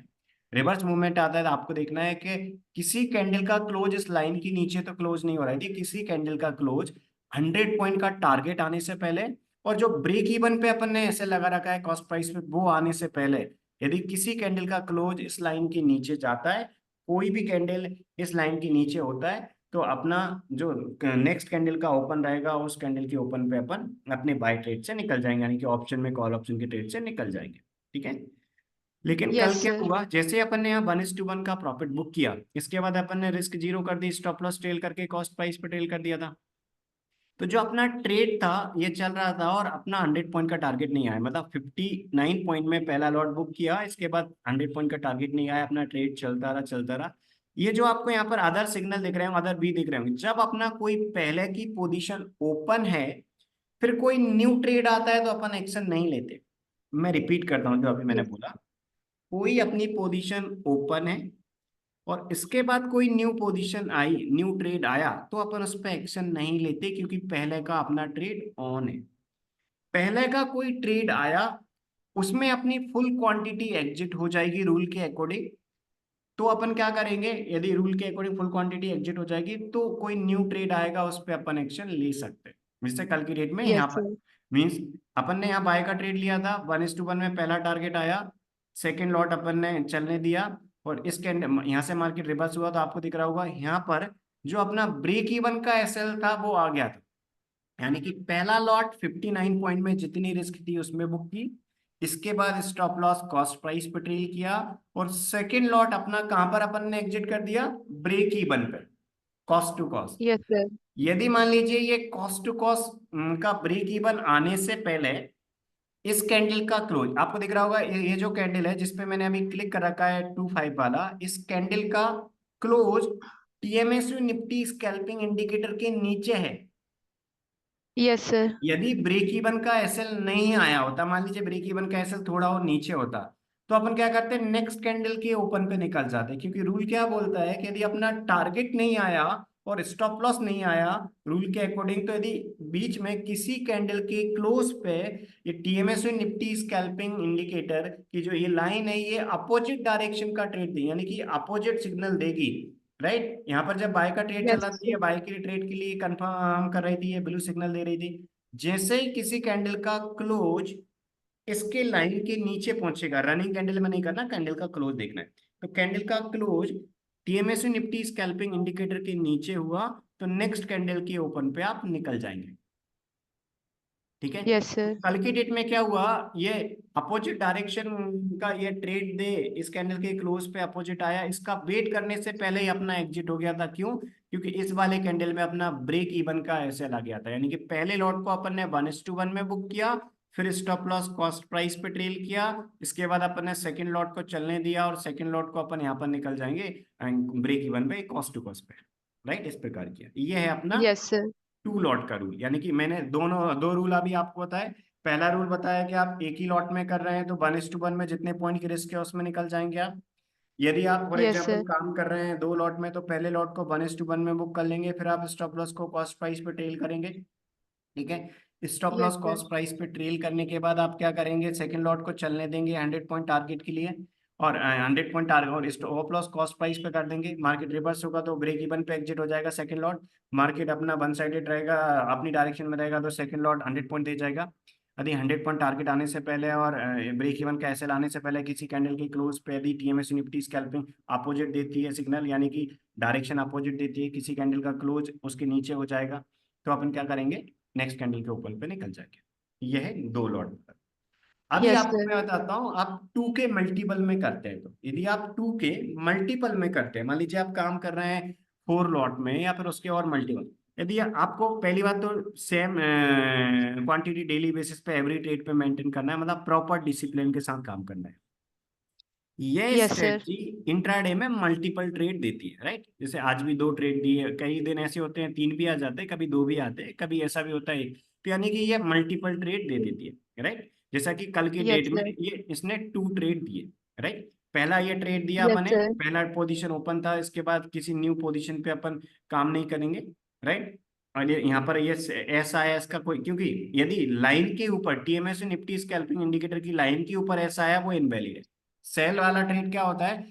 रिवर्स मूवमेंट आता है तो आपको देखना है कि किसी कैंडल का क्लोज इस लाइन के नीचे तो क्लोज नहीं हो रहा है, यदि किसी कैंडल का क्लोज 100 पॉइंट का टारगेट आने से पहले और जो ब्रेक इवन पे अपन ने ऐसे लगा रखा है कॉस्ट प्राइस पे वो आने से पहले, यदि किसी कैंडल का क्लोज इस लाइन के नीचे जाता है, कोई भी कैंडल इस लाइन के नीचे होता है, तो अपना जो नेक्स्ट कैंडल का ओपन रहेगा उस कैंडल के ओपन पे अपन अपने बाय ट्रेड से निकल जाएंगे, यानी कि ऑप्शन में कॉल ऑप्शन के ट्रेड से निकल जाएंगे, ठीक है। लेकिन कल यस क्या सर। हुआ? जैसे अपन ने यहाँ 1:1 का प्रॉफिट बुक किया, इसके बाद अपन ने रिस्क जीरो कर दी, स्टॉप लॉस ट्रेल करके कॉस्ट प्राइस पे ट्रेल कर दिया था। तो जो अपना ट्रेड था ये चल रहा था और अपना 100 पॉइंट का टारगेट नहीं आया, मतलब 59 पॉइंट में पहला लॉट बुक किया, इसके बाद 100 पॉइंट का टारगेट नहीं आया, अपना ट्रेड चलता रहा चलता रहा। ये जो आपको यहाँ पर अदर सिग्नल दिख रहे हैं, अदर बी दिख रहे होंगे, जब अपना कोई पहले की पोजीशन ओपन है फिर कोई न्यू ट्रेड आता है तो अपन एक्शन नहीं लेते। मैं रिपीट करता हूँ जो अभी मैंने यस। बोला, कोई अपनी पोजीशन ओपन है और इसके बाद कोई न्यू पोजीशन आई, न्यू ट्रेड आया, तो अपन उस पर एक्शन नहीं लेते क्योंकि पहले का अपना ट्रेड ऑन है। पहले का कोई ट्रेड आया उसमें अपनी फुल क्वांटिटी एग्जिट हो जाएगी रूल के अकॉर्डिंग, तो अपन क्या करेंगे? यदि रूल के अकॉर्डिंग फुल क्वांटिटी एग्जिट हो जाएगी तो कोई न्यू ट्रेड आएगा उस पर अपन एक्शन ले सकते हैं। जैसे कल की डेट में यहाँ यस पर सर। मीन्स अपन ने यहाँ बाय का ट्रेड लिया था, 1:1 में पहला टारगेट आया, सेकेंड लॉट अपन ने चलने दिया, और इस कैंडल यहाँ से मार्केट रिवर्स हुआ तो आपको दिख रहा होगा यहाँ पर जो अपना ब्रेक इवन का एसएल था वो आ गया था, यानी कि पहला लॉट 59 पॉइंट में जितनी रिस्क थी उसमें बुक की, इसके बाद स्टॉप लॉस कॉस्ट प्राइस पे ट्रेल किया, और सेकेंड लॉट अपना कहां पर अपन ने एग्जिट कर दिया, ब्रेक इवन पे, cost to cost. Yes sir. यदि मान लीजिए ये कॉस्ट टू कॉस्ट का ब्रेक इवन आने से पहले इस कैंडल का क्लोज आपको दिख रहा होगा, ये जो कैंडल है जिसपे मैंने अभी क्लिक कर रखा है 25 वाला, इस कैंडल का क्लोज टीएमएसयू निफ्टी स्कैल्पिंग इंडिकेटर के नीचे है। Yes sir. यदि ब्रेक इवन का एसएल नहीं आया होता, मान लीजिए ब्रेक इवन का एसएल थोड़ा और नीचे होता, तो अपन क्या करते हैं, नेक्स्ट कैंडल के ओपन पे निकल जाते, क्योंकि रूल क्या बोलता है कि यदि अपना टारगेट नहीं आया और स्टॉप लॉस नहीं आया रूल के अकॉर्डिंग, तो यदि बीच में किसी कैंडल के क्लोज पे ये टीएमएसयू निफ्टी स्कैल्पिंग इंडिकेटर की जो ये लाइन है ये अपोजिट डायरेक्शन का ट्रेड देगी, यानी कि अपोजिट सिग्नल देगी, राइट। यहाँ पर जब बाय का ट्रेड चल यस रहा था, ये सर। बाय के ट्रेड के लिए कंफर्म कर रही थी, ये ब्लू सिग्नल दे रही थी। जैसे ही किसी कैंडल का क्लोज इसके लाइन के नीचे पहुंचेगा, रनिंग कैंडल में नहीं करना, कैंडल का क्लोज देखना है, तो कैंडल का क्लोज टीएमएसयू निफ्टी स्कैल्पिंग इंडिकेटर के नीचे हुआ तो नेक्स्ट कैंडल के ओपन पे आप निकल जाएंगे, ठीक है। यस तो सर। कल की डेट में क्या हुआ, ये अपोजिट डायरेक्शन का ये ट्रेड दे, इस कैंडल के क्लोज पे अपोजिट आया, इसका वेट करने से पहले ही अपना एग्जिट हो गया था। क्यों? क्योंकि इस वाले कैंडल में अपना ब्रेक इवन का एसएल आ गया था, यानी कि पहले लॉट को अपन ने 1:1 में बुक किया, फिर स्टॉप लॉस कॉस्ट प्राइस पे ट्रेल किया, इसके बाद अपन ने सेकंड लॉट को चलने दिया, और सेकंड लॉट को अपन यहाँ पर निकल जाएंगे ब्रेक इवन पे, कॉस्ट टू कॉस्ट पे, राइट। इस प्रकार किया, ये है अपना यस सर। टू लॉट का रूल, यानी कि मैंने दो रूल अभी आपको बताए। पहला रूल बताया कि आप एक ही लॉट में कर रहे हैं तो 1:1 में जितने पॉइंट की रिस्क है उसमें निकल जाएंगे आप। यदि आप फॉर यस एग्जांपल सर। काम कर रहे हैं दो लॉट में, तो पहले लॉट को 1:1 में बुक कर लेंगे, फिर आप स्टॉप लॉस को कॉस्ट प्राइस पे ट्रेल करेंगे, ठीक है। Stop yes loss sir. Cost price पे ट्रेल करने के बाद आप क्या करेंगे, सेकंड लॉट को चलने देंगे 100 पॉइंट टारगेट के लिए, और 100 पॉइंट टारगेट, और स्टॉप लॉस कॉस्ट प्राइस पे कर देंगे। मार्केट रिवर्स होगा तो ब्रेक इवन पे एग्जिट हो जाएगा सेकंड लॉट। मार्केट अपना वन साइडेड रहेगा, अपनी डायरेक्शन में रहेगा, तो सेकंड लॉट 100 पॉइंट दे जाएगा। यदि 100 पॉइंट टारगेट आने से पहले और ब्रेक इवन का एसएल आने से पहले किसी कैंडल के क्लोज पे यदि टीएमएस निफ्टी स्कैल्पिंग अपोजिट देती है सिग्नल, यानी कि डायरेक्शन अपोजिट देती है, किसी कैंडल का क्लोज उसके नीचे हो जाएगा, तो अपन क्या करेंगे, नेक्स्ट कैंडल के ऊपर पे निकल जाएंगे। यह है दो लॉट। अभी यस आपको सर। मैं बताता हूँ, आप टू के मल्टीपल में करते हैं, तो यदि आप टू के मल्टीपल में करते हैं, मान लीजिए आप काम कर रहे हैं फोर लॉट में या फिर उसके और मल्टीपल, यदि आपको पहली बात तो सेम क्वांटिटी डेली बेसिस पे एवरी ट्रेड पे मेंटेन करना है, मतलब प्रॉपर डिसिप्लिन के साथ काम करना है। ये यस सर। स्ट्रेटजी इंट्राडे में मल्टीपल ट्रेड देती है, राइट। जैसे आज भी दो ट्रेड दी है, कई दिन ऐसे होते हैं तीन भी आ जाते हैं, कभी दो भी आते हैं, कभी ऐसा भी होता है एक, तो यानी कि ये मल्टीपल ट्रेड दे देती है, राइट। जैसा कि कल की यस डेट में सर। ये इसने टू ट्रेड दिए, राइट। पहला ये ट्रेड दिया यस मैंने, सर। पहला पोजीशन ओपन था, इसके बाद किसी न्यू पोजीशन पे अपन काम नहीं करेंगे, राइट। और ये यहाँ पर ये ऐसा है, इसका कोई, क्योंकि यदि लाइन के ऊपर टीएमएस निफ्टी स्कैल्पिंग इंडिकेटर की लाइन के ऊपर ऐसा है, वो इनवैलिड है। सेल वाला ट्रेड क्या होता है,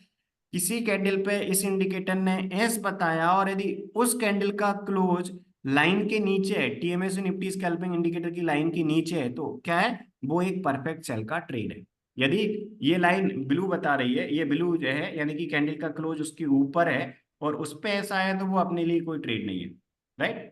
किसी कैंडल पे इस इंडिकेटर ने एस बताया और यदि उस कैंडल का क्लोज लाइन के नीचे है, टीएमएस निफ्टी स्कैल्पिंग इंडिकेटर की लाइन के नीचे है, तो क्या है, वो एक परफेक्ट सेल का ट्रेड है। यदि ये लाइन ब्लू बता रही है, ये ब्लू जो है यानी कि कैंडल का क्लोज उसके ऊपर है और उस पे ऐसा है, तो वो अपने लिए कोई ट्रेड नहीं है, राइट।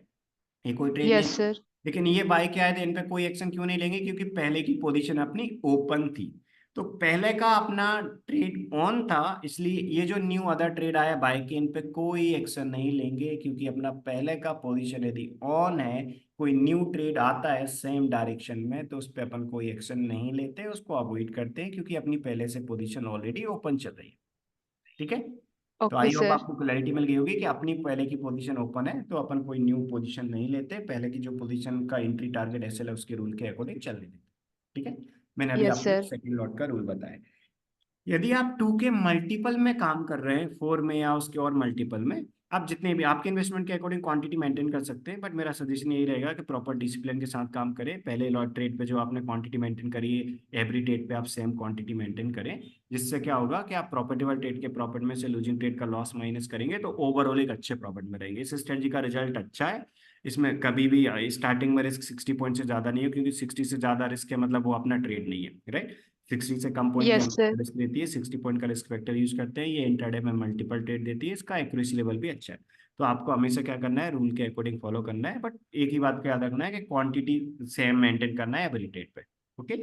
ये कोई ट्रेड नहीं यस है। सर। लेकिन ये बाय के आए थे, इन पे कोई एक्शन क्यों नहीं लेंगे, क्योंकि पहले की पोजीशन अपनी ओपन थी, तो पहले का अपना ट्रेड ऑन था, इसलिए ये जो न्यू अदर ट्रेड आया बाय के, इन पे कोई एक्शन नहीं लेंगे, क्योंकि अपना पहले का पोजीशन यदि ऑन है, कोई न्यू ट्रेड आता है सेम डायरेक्शन में, तो उस पर अपन कोई एक्शन नहीं लेते, उसको अवॉइड करते हैं, क्योंकि अपनी पहले से पोजीशन ऑलरेडी ओपन चल रही है, ठीक है। तो ओके आई होप सर। आपको क्लैरिटी मिल गई होगी कि अपनी पहले की पोजीशन ओपन है तो अपन कोई न्यू पोजीशन नहीं लेते, पहले की जो पोजीशन का एंट्री टारगेट एसएल है उसके रूल के अकॉर्डिंग चलने देते, ठीक है। मैंने अभी यस आपको सर। सेकंड लॉट का रूल बताया। यदि आप टू के मल्टीपल में काम कर रहे हैं, फोर में या उसके और मल्टीपल में, आप जितने भी आपके इन्वेस्टमेंट के अकॉर्डिंग क्वांटिटी मेंटेन कर सकते हैं, बट मेरा सजेशन यही रहेगा कि प्रॉपर डिसिप्लिन के साथ काम करें। पहले लॉट ट्रेड पे जो आपने क्वांटिटी मेंटेन करी है, एवरी ट्रेड पे आप सेम क्वांटिटी मेंटेन करें, जिससे क्या होगा कि आप प्रॉफिटेबल ट्रेड के प्रॉफिट में से लूजिंग ट्रेड का लॉस माइनस करेंगे, तो ओवरऑल एक अच्छे प्रॉफिट में रहेंगे। इस स्ट्रेटजी का रिजल्ट अच्छा है, इसमें कभी भी स्टार्टिंग में रिस्क 60 पॉइंट से ज्यादा नहीं है, क्योंकि 60 से ज्यादा रिस्क है मतलब वो अपना ट्रेड नहीं है, राइट। 60 से कम पॉइंट की यस हम सर। रिस्क देती है, 60 पॉइंट का रिस्क फैक्टर यूज करते हैं, ये इंट्राडे में मल्टीपल ट्रेड देती है, इसका एक्यूरेसी लेवल भी अच्छा है। तो आपको हमेशा क्या करना है, रूल के अकॉर्डिंग फॉलो करना है, बट एक ही बात को याद रखना है कि क्वांटिटी सेम मेंटेन करना है एवरी ट्रेड पे, ओके।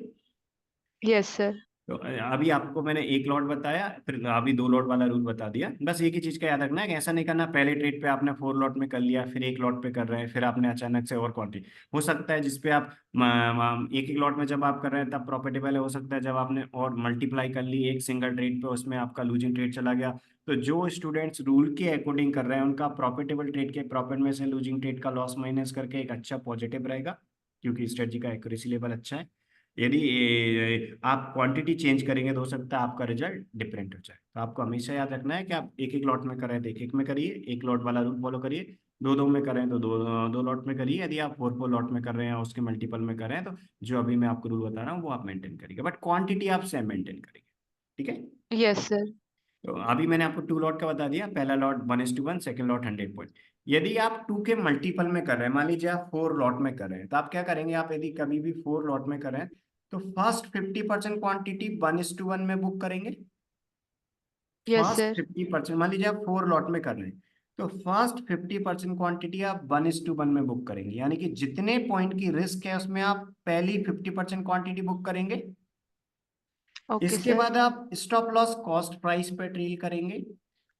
Yes sir. तो अभी आपको मैंने एक लॉट बताया, फिर अभी दो लॉट वाला रूल बता दिया। बस एक ही चीज का याद रखना है कि ऐसा नहीं करना पहले ट्रेड पे आपने 4 लॉट में कर लिया, फिर एक लॉट पे कर रहे हैं, फिर आपने अचानक से और क्वांटिटी। हो सकता है जिसपे आप एक एक लॉट में जब आप कर रहे हैं तब प्रॉफिटेबल है, हो सकता है जब आपने और मल्टीप्लाई कर ली एक सिंगल ट्रेड पे उसमें आपका लूजिंग ट्रेड चला गया। तो जो स्टूडेंट्स रूल के अकॉर्डिंग कर रहे हैं उनका प्रॉफिटेबल ट्रेड के प्रॉफिट में से लूजिंग ट्रेड का लॉस माइनस करके एक अच्छा पॉजिटिव रहेगा, क्योंकि स्ट्रेटजी का एक्यूरेसी लेवल अच्छा है। यदि आप क्वांटिटी चेंज करेंगे तो हो सकता है आपका रिजल्ट डिफरेंट हो जाए। तो आपको हमेशा याद रखना है कि आप एक एक लॉट में कर रहे हैं तो एक एक में करिए, एक लॉट वाला रूल फॉलो करिए। दो दो में कर रहे हैं तो दो दो लॉट में करिए। यदि आप 4 4 लॉट में कर रहे हैं और उसके मल्टीपल में कर रहे हैं तो जो अभी मैं आपको रूल बता रहा हूँ वो आप मेंटेन करिएगा, बट क्वांटिटी आप सेम मेंटेन करिए। ठीक है। Yes sir. तो अभी मैंने आपको 2 लॉट का बता दिया, पहला लॉट 1:1, सेकंड लॉट 100 पॉइंट। यदि आप 2 के मल्टीपल में कर रहे हैं, मान लीजिए आप 4 लॉट में कर रहे हैं, तो आप क्या करेंगे, आप यदि कभी भी 4 लॉट में कर रहे हैं तो फर्स्ट 50% क्वांटिटी 1:1 में बुक करेंगे। Yes first sir. 50%, मान लीजिए आप 4 लॉट में कर रहे हैं तो फर्स्ट 50% क्वांटिटी आप 1:1 में बुक करेंगे, यानी कि जितने पॉइंट की रिस्क है उसमें आप पहली 50% क्वांटिटी बुक करेंगे। ओके इसके सर। बाद आप स्टॉप लॉस कॉस्ट प्राइस पे ट्रेल करेंगे।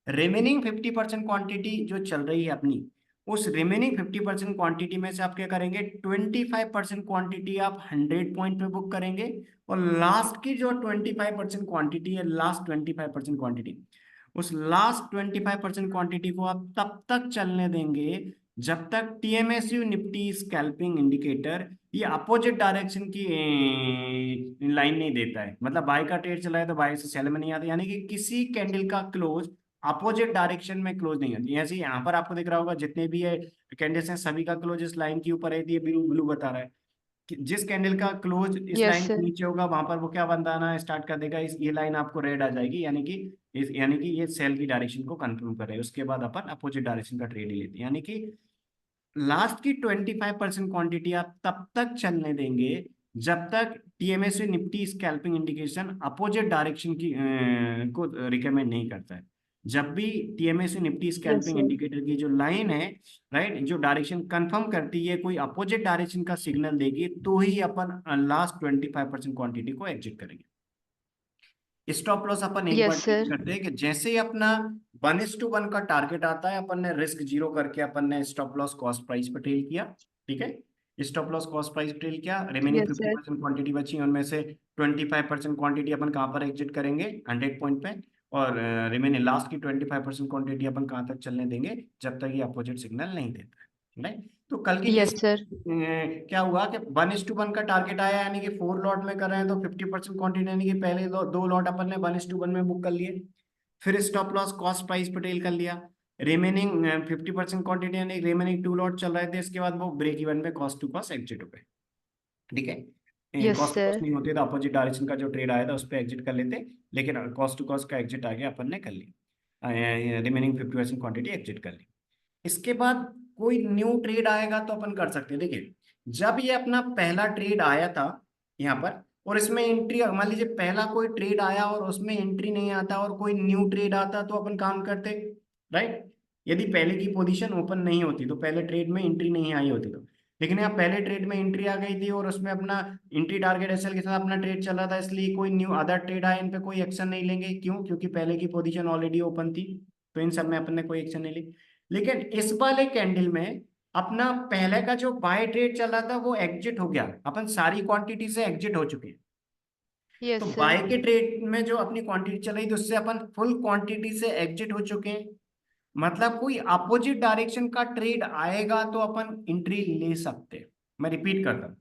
रिमेनिंग 50% क्वांटिटी जो चल रही है अपनी, उस रिमेनिंग 50% क्वांटिटी में से आप क्या करेंगे, 25% क्वांटिटी आप 100 पॉइंट पे बुक करेंगे। और लास्ट की जो 25% क्वांटिटी है, लास्ट 25% क्वांटिटी, उस लास्ट 25% क्वांटिटी को आप तब तक चलने देंगे जब तक टीएमएसयू निफ्टी स्कैल्पिंग इंडिकेटर ये अपोजिट डायरेक्शन की लाइन नहीं देता है। मतलब बाय का ट्रेड चला है तो बाय से सेल में नहीं आता, यानी कि किसी कैंडल का क्लोज अपोजिट डायरेक्शन में क्लोज नहीं होती। ऐसे यहाँ पर आपको दिख रहा होगा जितने भी है कैंडल्स हैं सभी का क्लोज इस लाइन के ऊपर है, ये ब्लू ब्लू बता रहा है कि जिस कैंडल का क्लोज इस यस लाइन के सर। नीचे होगा वहां पर वो क्या बनाना स्टार्ट कर देगा, इस ये लाइन आपको रेड आ जाएगी, यानी कि ये सेल की डायरेक्शन को कंफर्म कर रहे हैं। उसके बाद अपन अपोजिट डायरेक्शन का ट्रेड ही लेते हैं, यानी कि लास्ट की 25% क्वांटिटी आप तब तक चलने देंगे जब तक TMS Nifty scalping indication opposite direction की को रिकमेंड नहीं करता है। जब भी TMS Nifty yes scalping sir. Indicator की जो लाइन है, राइट, जो डायरेक्शन कंफर्म करती है कोई अपोजिट डायरेक्शन का सिग्नल देगी, तो ही अपन लास्ट 25% क्वांटिटी को एग्जिट करेंगे। स्टॉप लॉस अपन एक बार यस ट्रेड सर। करते हैं कि जैसे ही अपना 1:1 का टारगेट आता है अपन ने रिस्क जीरो करके अपन ने स्टॉप लॉस कॉस्ट प्राइस पे ट्रेड किया। ठीक है। स्टॉप लॉस कॉस्ट प्राइस पे ट्रेड किया, remaining yes fifty sir. Percent quantity बची उनमें से 25% क्वांटिटी अपन कहाँ पर एग्जिट करेंगे, 100 पॉइंट पे। और रिमेनिंग लास्ट की 25% क्वांटिटी अपन कहाँ तक चलने देंगे, जब तक ये अपोजिट सिग्नल नहीं देता है, राइट। तो कल की केस यस सर। क्या हुआ कि 1:1 का टारगेट आया, यानी कि 4 लॉट में कर रहे हैं तो 50% क्वांटिटी, यानी कि पहले दो लॉट अपन ने 1:1 में बुक कर लिए। फिर स्टॉप लॉस कॉस्ट प्राइस पे टेल कर लिया। रिमेनिंग 50% क्वांटिटी यानी रिमेनिंग 2 लॉट चल रहे थे, इसके बाद वो ब्रेक इवन पे कॉस्ट टू कॉस्ट एग्जिट हो गए। ठीक है। Yes cost to cost sir. नहीं होती तो अपोजिट डायरेक्शन का जो ट्रेड आया था उस पर एग्जिट कर लेते, लेकिन कॉस्ट टू कॉस्ट का एग्जिट आ गया, अपन ने कर लिया, रिमेनिंग 50% क्वांटिटी एग्जिट कर ली। इसके बाद कोई न्यू ट्रेड आएगा तो अपन कर सकते हैं। देखिए, जब ये अपना पहला ट्रेड आया था यहाँ पर और इसमें एंट्री, मान लीजिए पहला कोई ट्रेड आया और उसमें एंट्री नहीं आता और कोई न्यू ट्रेड आता तो अपन काम करते, राइट। यदि पहले की पोजीशन ओपन नहीं होती तो पहले ट्रेड में एंट्री नहीं आई होती तो, लेकिन यहाँ पहले ट्रेड में एंट्री आ गई थी और उसमें अपना एंट्री टारगेट एसएल के साथ अपना ट्रेड चल रहा था, इसलिए कोई न्यू अदर ट्रेड आया इन पे कोई एक्शन नहीं लेंगे। क्यों? क्योंकि पहले की पोजीशन ऑलरेडी ओपन थी, तो इन सब में अपन ने कोई एक्शन नहीं ली। लेकिन इस वाले कैंडल में अपना पहले का जो बाय ट्रेड चल रहा था वो एग्जिट हो गया, अपन सारी क्वांटिटी से एग्जिट हो चुके हैं। तो यस बाय सर। के ट्रेड में जो अपनी क्वांटिटी चल रही थी उससे अपन फुल क्वांटिटी से एग्जिट हो चुके हैं। मतलब कोई अपोजिट डायरेक्शन का ट्रेड आएगा तो अपन एंट्री ले सकते हैं। मैं रिपीट करता हूँ,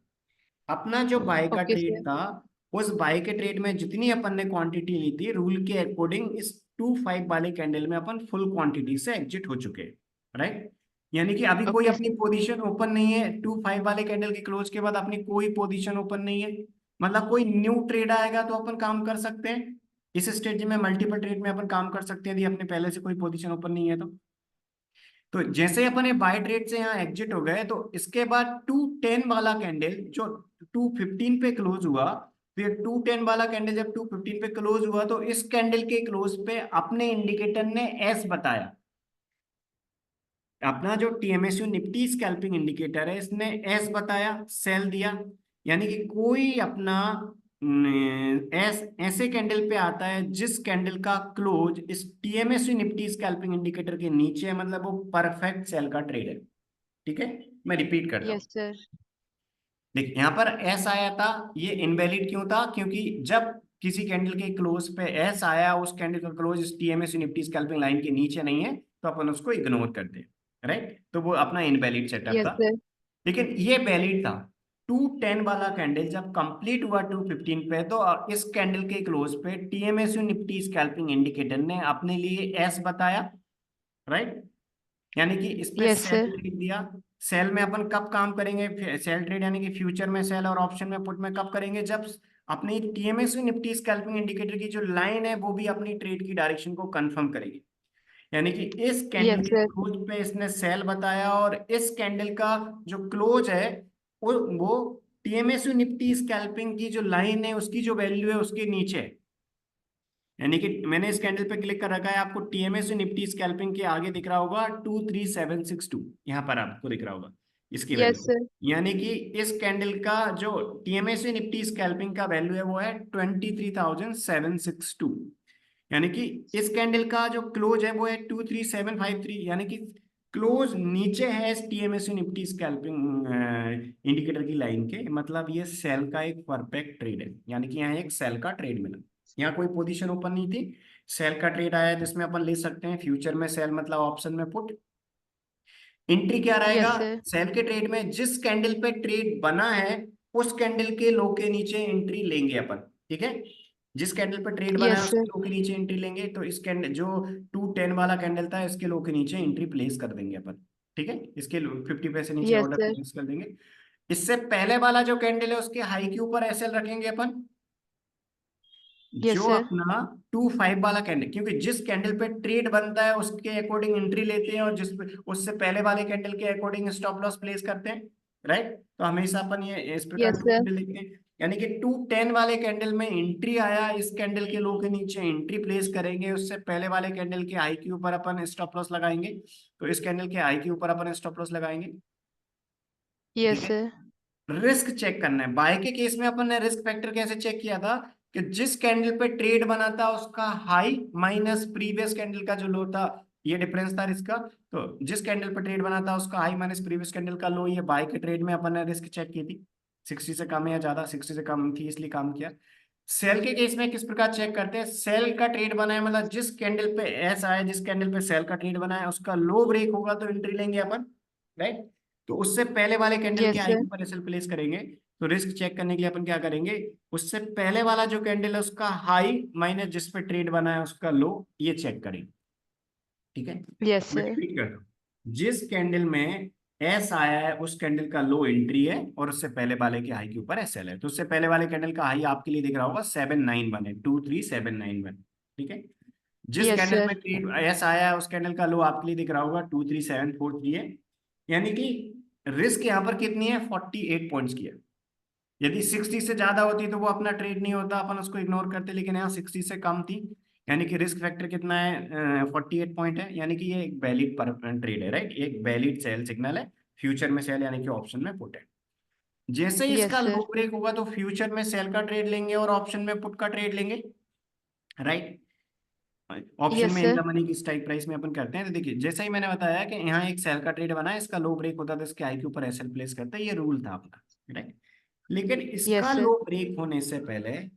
अपना जो बाय का ओके ट्रेड सर। था उस बाय के ट्रेड में जितनी अपन ने क्वांटिटी ली थी रूल के अकॉर्डिंग इस 2 5 वाले कैंडल में अपन फुल क्वांटिटी से एग्जिट हो चुके हैं, राइट। यानी कि अभी कोई ओके अपनी सर। पोजीशन ओपन नहीं है, 2 5 वाले कैंडल के क्लोज के बाद अपनी कोई पोजीशन ओपन नहीं है। मतलब कोई न्यू ट्रेड आएगा तो अपन काम कर सकते हैं। इस स्टेज में मल्टीपल ट्रेड में अपन काम कर सकते हैं यदि अपने पहले से कोई पोजीशन ओपन नहीं है तो जैसे अपन ये बाय ट्रेड से यहाँ एग्जिट हो गए तो इसके बाद 210 वाला कैंडल जो 215 पे क्लोज हुआ, फिर 210 वाला कैंडल जब 215 पे क्लोज हुआ तो इस कैंडल के क्लोज पे अपने इंडिकेटर ने एस बताया। अपना जो टीएमएसयू निफ्टी स्कैल्पिंग इंडिकेटर है इसने एस बताया, सेल दिया। यानी कि कोई अपना ऐसे कैंडल पे आता है जिस कैंडल का क्लोज इस टीएमएसवी निफ्टी स्कैल्पिंग इंडिकेटर के नीचे है, मतलब वो परफेक्ट सेल का ट्रेड है। ठीक है, मैं रिपीट करता हूँ। Yes sir. देख यहाँ पर एस आया था, ये इनवैलिड क्यों था? क्योंकि जब किसी कैंडल के क्लोज पे एस आया, उस कैंडल का क्लोज इस टीएमएसवी निफ्टी स्कैल्पिंग लाइन के नीचे नहीं है, तो अपन उसको इग्नोर करते हैं। राइट, तो वो अपना इनवैलिड सेटअप यस था। सर। लेकिन ये वैलिड था। 210 वाला कैंडल जब कंप्लीट हुआ 215 पे, तो इस कैंडल के क्लोज पे टीएमएसयू निफ्टी स्कैल्पिंग इंडिकेटर ने अपने लिए एस बताया। राइट, यानी कि इस पे यस सेल सर। ट्रेड दिया। सेल में अपन कब काम करेंगे? सेल ट्रेड यानी कि फ्यूचर में सेल और ऑप्शन में पुट में कब करेंगे? जब अपनी टीएमएसयू निफ्टी स्कैल्पिंग इंडिकेटर की जो लाइन है वो भी अपनी ट्रेड की डायरेक्शन को कंफर्म करेगी। यानी कि इस कैंडल यस के सर। क्लोज पे इसने सेल बताया, और इस कैंडल का जो क्लोज है वो टीएमएसयू निफ्टी स्कैल्पिंग की जो लाइन है उसकी जो वैल्यू है उसके नीचे है। यानी कि मैंने इस कैंडल पे क्लिक कर रखा है, आपको टीएमएसयू निफ्टी स्कैल्पिंग के आगे दिख रहा होगा 23762, यहाँ पर आपको दिख रहा होगा इसकी यस वैल्यू। सर। यानी कि इस कैंडल का जो टीएमएसयू निफ्टी स्कैल्पिंग का वैल्यू है वो है 23762। यानी कि इस कैंडल का जो क्लोज है वो है 23753, यानी कि क्लोज नीचे है इस टीएमएसयू निफ्टी स्कैल्पिंग इंडिकेटर की लाइन के, मतलब ये सेल का एक परफेक्ट ट्रेड है। यानी कि यहाँ एक सेल का ट्रेड मिला, यहाँ कोई पोजीशन ओपन नहीं थी, सेल का ट्रेड आया जिसमें अपन ले सकते हैं फ्यूचर में सेल, मतलब ऑप्शन में पुट। एंट्री क्या रहेगा? Yes sir. सेल के ट्रेड में जिस कैंडल पे ट्रेड बना है उस कैंडल के लो के नीचे एंट्री लेंगे अपन। ठीक है, जिस कैंडल पे ट्रेड बना है यस उसके सर। लो के नीचे एंट्री लेंगे, तो इस कैंडल जो 210 वाला कैंडल था इसके लो के नीचे एंट्री प्लेस कर देंगे अपन। ठीक है, इसके 50 पैसे नीचे यस ऑर्डर सर। प्लेस कर देंगे। इससे पहले वाला जो कैंडल है उसके हाई के ऊपर एसएल रखेंगे अपन, यस जो सर। अपना 25 वाला कैंडल, क्योंकि जिस कैंडल पे ट्रेड बनता है उसके अकॉर्डिंग एंट्री लेते हैं, और जिस पे उससे पहले वाले कैंडल के अकॉर्डिंग स्टॉप लॉस प्लेस करते हैं। राइट, तो हमेशा अपन ये इस प्रकार यस टू सर। कैंडल लिखते हैं। यानी कि 210 वाले कैंडल में एंट्री आया, इस कैंडल के लो के नीचे एंट्री प्लेस करेंगे, उससे पहले वाले कैंडल के हाई के ऊपर अपन स्टॉप लॉस लगाएंगे, तो इस कैंडल के हाई के ऊपर अपन स्टॉप लॉस लगाएंगे। ठीक यस है, सर। रिस्क चेक करना है। बाय के केस में अपन ने रिस्क फैक्टर कैसे चेक किया था? कि जिस कैंडल पे ट्रेड बना था उसका हाई माइनस प्रीवियस कैंडल का जो लो था, ये डिफरेंस था रिस्क का। तो जिस कैंडल पे ट्रेड बना था उसका हाई माइनस प्रीवियस कैंडल का लो, ये बाय के ट्रेड में अपन ने रिस्क चेक की थी। 60 से कम है या ज्यादा? 60 से कम थी इसलिए काम किया। सेल के केस में किस प्रकार चेक करते हैं? सेल का ट्रेड बना है, मतलब जिस कैंडल पे एस आया, जिस कैंडल पे सेल का ट्रेड बना है उसका लो ब्रेक होगा तो एंट्री लेंगे अपन। राइट, तो उससे पहले वाले कैंडल के यस हाई सर। के ऊपर एसएल प्लेस करेंगे। तो रिस्क चेक करने के लिए अपन क्या करेंगे? उससे पहले वाला जो कैंडल है उसका हाई माइनस जिस पे ट्रेड बना है उसका लो, ये चेक करेंगे। ठीक है, यस मैं सर। रिपीट करता हूँ। जिस कैंडल में एस आया है उस कैंडल का लो एंट्री है, और उससे पहले वाले के हाई के ऊपर एसएल है। तो उससे पहले वाले कैंडल का हाई आपके लिए दिख रहा होगा 791 है, 23791। ठीक है, जिस यस कैंडल सर। में ट्रेड एस आया है उस कैंडल का लो आपके लिए दिख रहा होगा 23743 है। यानी कि रिस्क यहाँ पर कितनी है? 48 पॉइंट्स की है। यदि 60 से ज्यादा होती तो वो अपना ट्रेड नहीं होता, अपन उसको इग्नोर करते, लेकिन यहाँ 60 से कम थी। यानी कि रिस्क फैक्टर कितना है? 48 पॉइंट है। यानी कि ये एक वैलिड पर ट्रेड है। राइट, एक वैलिड सेल सिग्नल है। फ्यूचर में सेल यानी कि ऑप्शन में पुट है। जैसे ही यस इसका लो सर। ब्रेक होगा तो फ्यूचर में सेल का ट्रेड लेंगे और ऑप्शन में पुट का ट्रेड लेंगे। राइट, ऑप्शन यस में इन द सर। मनी की स्ट्राइक प्राइस में अपन करते हैं। तो देखिए जैसा ही मैंने बताया कि यहाँ एक सेल का ट्रेड बना है, इसका लो ब्रेक होता है तो इसके आई के ऊपर एसएल प्लेस करते हैं, ये रूल था अपना। राइट, लेकिन इसका यस सर। लो ब्रेक होने से पहले,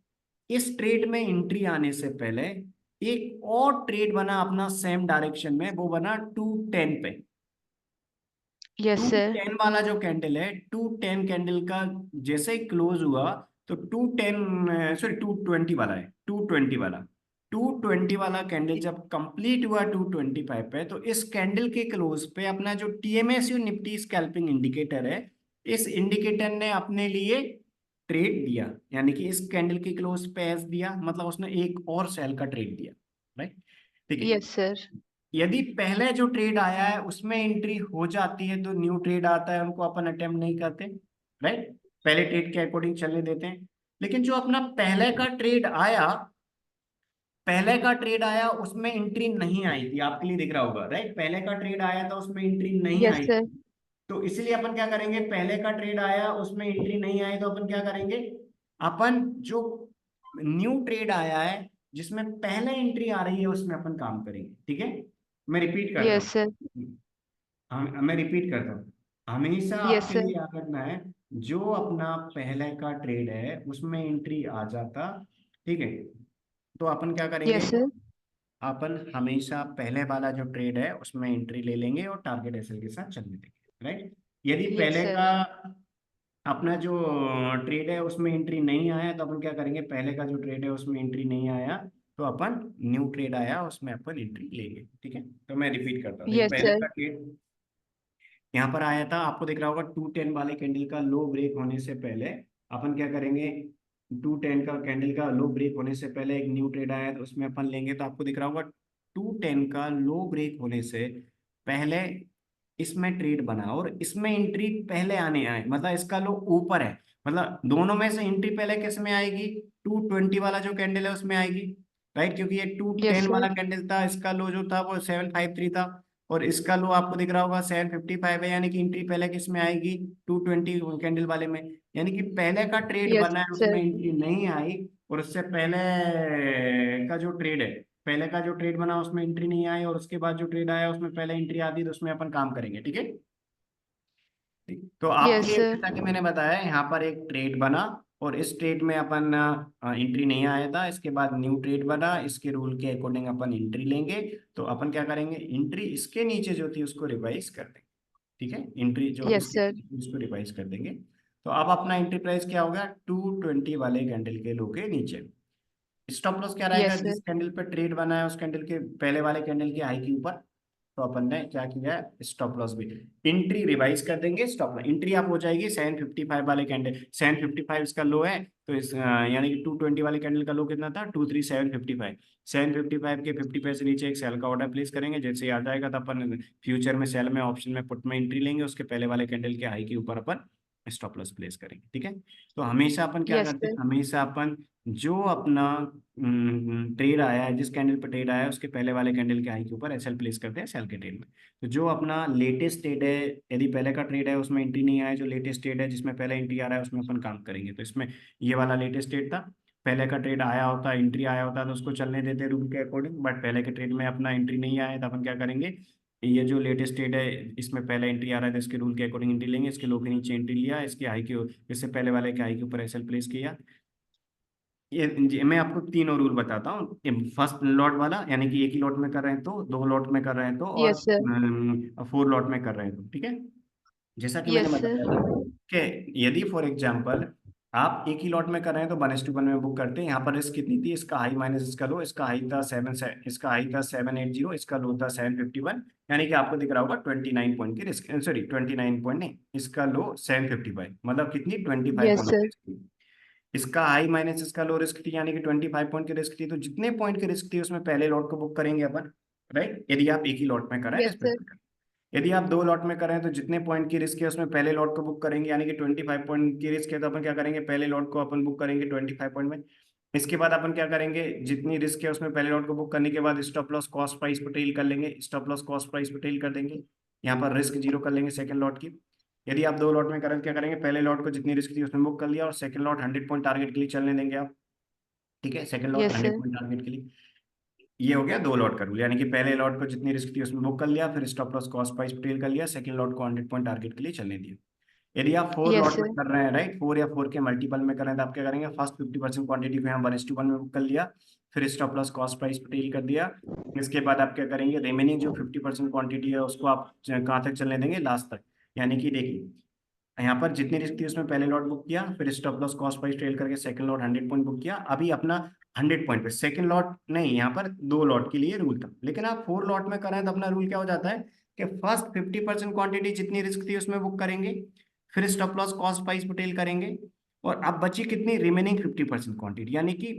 इस ट्रेड में एंट्री आने से पहले, एक और ट्रेड बना अपना सेम डायरेक्शन में, वो बना 210 पे। Yes to sir. टेन वाला जो कैंडल है, 210 कैंडल का जैसे ही क्लोज हुआ, तो 210, सॉरी 220 वाला है, 220 वाला, 220 वाला कैंडल जब कंप्लीट हुआ 225 पे, तो इस कैंडल के क्लोज पे अपना जो टीएमएसयू निफ्टी स्कैल्पिंग इंडिकेटर है, इस इंडिकेटर ने अपने लिए ट्रेड दिया। यानी कि इस कैंडल के क्लोज पे एस दिया, मतलब उसने एक और सेल का ट्रेड दिया। राइट, ठीक है। Yes sir. यदि पहले जो ट्रेड आया है उसमें एंट्री हो जाती है तो न्यू ट्रेड आता है, उनको अपन अटेम्प्ट नहीं करते। राइट, पहले ट्रेड के अकॉर्डिंग चलने देते हैं। लेकिन जो अपना पहले का ट्रेड आया उसमें एंट्री नहीं आई थी, आपके लिए दिख रहा होगा। राइट, पहले का ट्रेड आया था उसमें एंट्री नहीं यस आई सर। थी। तो इसलिए अपन क्या करेंगे? पहले का ट्रेड आया उसमें एंट्री नहीं आई तो अपन क्या करेंगे? अपन जो न्यू ट्रेड आया है जिसमें पहले एंट्री आ रही है उसमें अपन काम करेंगे, ठीक है। मैं रिपीट करता यस हूँ। सर। मैं रिपीट करता हूँ। हमेशा यस आपके सर। लिए याद रखना है, जो अपना पहले का ट्रेड है उसमें एंट्री आ जाता, ठीक है, तो अपन क्या करेंगे, यस सर। अपन हमेशा पहले वाला जो ट्रेड है उसमें एंट्री ले लेंगे और टारगेट एसएल के साथ चलने देंगे, राइट। यदि यस पहले सर। का अपना जो ट्रेड है उसमें एंट्री नहीं आया तो अपन क्या करेंगे, पहले का जो ट्रेड है उसमें एंट्री नहीं आया तो अपन न्यू ट्रेड आया उसमें अपन एंट्री लेंगे, ठीक है। तो मैं रिपीट करता हूँ, देखिए यस पहले सर। का ट्रेड यहाँ पर आया था, आपको दिख रहा होगा 210 वाले कैंडल का लो ब्रेक होने से पहले अपन क्या करेंगे, 210 का कैंडल का लो ब्रेक होने से पहले एक न्यू ट्रेड आया तो उसमें अपन लेंगे, तो आपको दिख रहा होगा 210 का लो ब्रेक होने से पहले इसमें ट्रेड बना और इसमें एंट्री पहले आने आए, मतलब इसका लो ऊपर है, मतलब दोनों में से एंट्री पहले किस में आएगी, 220 वाला जो कैंडल है उसमें आएगी, राइट, क्योंकि ये टू यस टेन सर। वाला कैंडल था, इसका लो जो था वो 753 था और इसका लो आपको दिख रहा होगा 755 है, यानी कि एंट्री पहले किस में आएगी, 220 कैंडल वाले में, यानी कि पहले का ट्रेड यस बना है उसमें सर। एंट्री नहीं आई और उससे पहले का जो ट्रेड है, पहले का जो ट्रेड बना उसमें एंट्री नहीं आई और उसके बाद जो ट्रेड आया उसमें पहले एंट्री आती तो उसमें अपन काम करेंगे, ठीक है। ठीक। तो आपके यस लिए सर। जैसा कि मैंने बताया यहाँ पर एक ट्रेड बना और इस ट्रेड में अपन एंट्री नहीं आया था, इसके बाद न्यू ट्रेड बना, इसके रूल के अकॉर्डिंग अपन एंट्री लेंगे, तो अपन क्या करेंगे, एंट्री इसके नीचे जो थी उसको रिवाइज कर देंगे, ठीक है, एंट्री जो यस इसके सर। नीचे थी उसको रिवाइज कर देंगे। तो अब अपना एंट्री प्राइस क्या होगा, 220 वाले कैंडल के लो के नीचे। स्टॉप लॉस क्या रहेगा, यस जिस सर। कैंडल पे ट्रेड बना है उस कैंडल के पहले वाले कैंडल के हाई के ऊपर, तो अपन ने क्या किया है, स्टॉप लॉस भी एंट्री रिवाइज कर देंगे, स्टॉप लॉस एंट्री आप हो जाएगी 755 वाले कैंडल, 755 इसका लो है, तो इस यानी कि 220 वाले कैंडल का लो कितना था, 23755, 755 के 50 पैसे नीचे एक सेल का ऑर्डर प्लेस करेंगे, जैसे ही आ जाएगा तो अपन फ्यूचर में सेल में ऑप्शन में पुट में एंट्री लेंगे, उसके पहले वाले कैंडल के हाई के ऊपर अपन स्टॉप लॉस प्लेस करेंगे, ठीक है। तो हमेशा अपन क्या यस करते हैं, सर। हमेशा अपन जो अपना ट्रेड आया है, जिस कैंडल पर ट्रेड आया है उसके पहले वाले कैंडल के हाई के ऊपर एसएल प्लेस करते हैं सेल के ट्रेड में। तो जो अपना लेटेस्ट ट्रेड है, यदि पहले का ट्रेड है उसमें एंट्री नहीं आया, जो लेटेस्ट ट्रेड है जिसमें पहले एंट्री आ रहा है उसमें अपन काम करेंगे, तो इसमें ये वाला लेटेस्ट ट्रेड था, पहले का ट्रेड आया होता, एंट्री आया होता तो उसको चलने देते रूल के अकॉर्डिंग, बट पहले के ट्रेड में अपना एंट्री नहीं आया तो अपन क्या करेंगे, ये जो लेटेस्ट ट्रेड है इसमें पहले एंट्री आ रहा है तो इसके रूल के अकॉर्डिंग एंट्री लेंगे, इसके लो के नीचे एंट्री लिया, इसके हाई के इससे पहले वाले के हाई के ऊपर एसएल प्लेस किया। मैं आपको तीनों रूल बताता हूँ, फर्स्ट लॉट वाला यानी कि एक ही लॉट में कर रहे हैं तो, दो लॉट में कर रहे हैं तो, और यस सर। 4 लॉट में कर रहे हैं तो, ठीक है। जैसा कि मैंने यस बताया था सर। कि यदि फॉर एग्जांपल आप एक ही लॉट में कर रहे हैं तो 1:1 में बुक करते हैं, यहाँ पर रिस्क कितनी थी, इसका हाई माइनस इसका लो, इसका हाई था 780, इसका लो था 751, यानी कि आपको दिख रहा होगा 29 पॉइंट की रिस्क, सॉरी 29 पॉइंट नहीं, इसका लो 755, मतलब कितनी 25 यस पॉइंट की सर। रिस्क थी, इसका हाई माइनस इसका लो रिस्क थी, यानी कि 25 पॉइंट की रिस्क थी, तो जितने पॉइंट की रिस्क थी उसमें पहले लॉट को बुक करेंगे अपन, राइट, यदि आप एक ही लॉट में कराएं तो यस इसमें सर। कर, यदि आप दो लॉट में करें तो जितने पॉइंट की रिस्क है उसमें पहले लॉट को बुक करेंगे, यानी कि 25 पॉइंट की रिस्क है तो अपन क्या करेंगे, पहले लॉट को अपन बुक करेंगे 25 पॉइंट में, इसके बाद अपन क्या करेंगे, जितनी रिस्क है उसमें पहले लॉट को बुक करने के बाद स्टॉप लॉस कॉस्ट प्राइस पर टेल कर लेंगे, स्टॉप लॉस कॉस्ट प्राइस पर टेल कर देंगे, यहाँ पर रिस्क जीरो कर लेंगे सेकंड लॉट की। यदि आप दो लॉट में करें तो क्या करेंगे, पहले लॉट को जितनी रिस्क थी उसमें बुक कर लिया और सेकंड लॉट 100 पॉइंट टारगेट के लिए चलने देंगे आप, ठीक है, second lot yes 100 sir. Point target के लिए। ये हो गया दो लॉट का रूल, यानी कि पहले लॉट को जितनी रिस्क थी उसमें बुक कर लिया, फिर stop loss cost price trail कर लिया, सेकंड लॉट को 100 पॉइंट टारगेट के लिए चलने दिया। यदि आप 4 यस लॉट में सर। कर रहे हैं, राइट, 4 या 4 के मल्टीपल में कर रहे हैं तो आप क्या करेंगे, फर्स्ट 50% क्वांटिटी को यहाँ 1:1 में बुक कर लिया, फिर stop loss cost price trail कर दिया, इसके बाद आप क्या करेंगे, रिमेनिंग जो 50% क्वांटिटी है उसको आप कहाँ तक चलने देंगे, लास्ट तक, यानी कि देखिए यहाँ पर जितनी रिस्क थी उसमें पहले लॉट बुक किया, फिर stop loss cost price trail करके सेकंड लॉट 100 पॉइंट बुक किया, अभी अपना 100 पॉइंट पे सेकंड लॉट नहीं, यहाँ पर दो लॉट के लिए रूल था, लेकिन आप 4 लॉट में करें तो अपना रूल क्या हो जाता है कि फर्स्ट 50% क्वांटिटी जितनी रिस्क थी उसमें बुक करेंगे, फिर स्टॉप लॉस कॉस्ट प्राइस पे टेल करेंगे, और अब बची कितनी रिमेनिंग 50% क्वांटिटी, यानी कि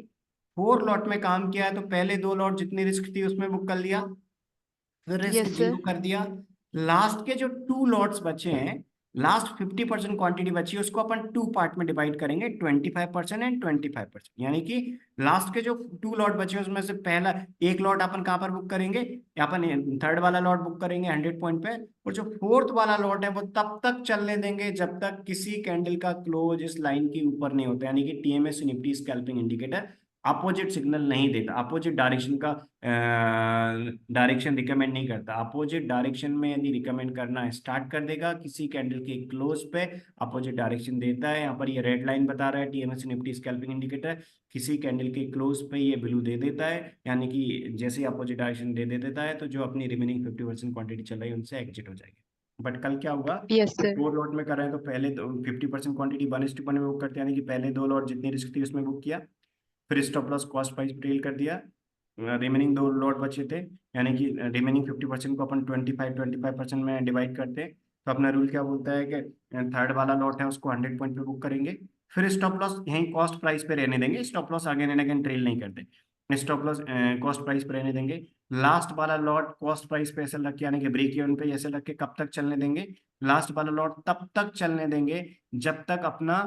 4 लॉट में काम किया है तो पहले दो लॉट जितनी रिस्क थी उसमें बुक कर लिया, फिर रिस्क यस जीरो सर। कर दिया, लास्ट के जो 2 लॉट्स बचे हैं लास्ट 50% क्वांटिटी बची है उसको अपन 2 पार्ट में डिवाइड करेंगे, 25% एंड 25%, यानी कि लास्ट के जो 2 लॉट बचे हैं उसमें से पहला एक लॉट अपन कहाँ पर बुक करेंगे, अपन थर्ड वाला लॉट बुक करेंगे 100 पॉइंट पे, और जो फोर्थ वाला लॉट है वो तब तक चलने देंगे जब तक किसी कैंडल का क्लोज इस लाइन के ऊपर नहीं होता, यानी कि TMS Nifty scalping indicator opposite signal नहीं देता, अपोजिट डायरेक्शन का डायरेक्शन रिकमेंड नहीं करता। अपोजिट डायरेक्शन में यदि रिकमेंड करना स्टार्ट कर देगा किसी कैंडल के क्लोज पे, अपोजिट डायरेक्शन देता है, यहाँ पर ये रेड लाइन बता रहा है टीएमएस निफ्टी स्कैल्पिंग इंडिकेटर, किसी कैंडल के क्लोज पे ये ब्लू दे देता है, यानी कि जैसे ही अपोजिट डायरेक्शन दे देता है तो जो अपनी रिमेनिंग 50% क्वांटिटी चल रही है उनसे एग्जिट हो जाएगी। बट कल क्या होगा, यस सर। 4 लॉट में कर रहे हैं तो पहले तो 50% क्वांटिटी 1:1 में बुक करते हैं, यानी कि पहले 2 लॉट जितनी रिस्क थी उसमें बुक किया, फिर stop loss cost price trail कर दिया, रिमेनिंग 2 लॉट बचे थे, यानी कि रिमेनिंग 50% को अपन 25% में डिवाइड करते हैं, तो अपना रूल क्या बोलता है कि थर्ड वाला लॉट है उसको 100 पॉइंट पे बुक करेंगे, फिर स्टॉप लॉस यहीं कॉस्ट प्राइस पे रहने देंगे, stop loss again and again trail नहीं करते, स्टॉप लॉस कॉस्ट प्राइस पे रहने देंगे, लास्ट वाला लॉट कॉस्ट प्राइस पे ऐसे रख के, यानी कि ब्रेक इवन पे ऐसे रख के कब तक चलने देंगे, लास्ट वाला लॉट तब तक चलने देंगे जब तक अपना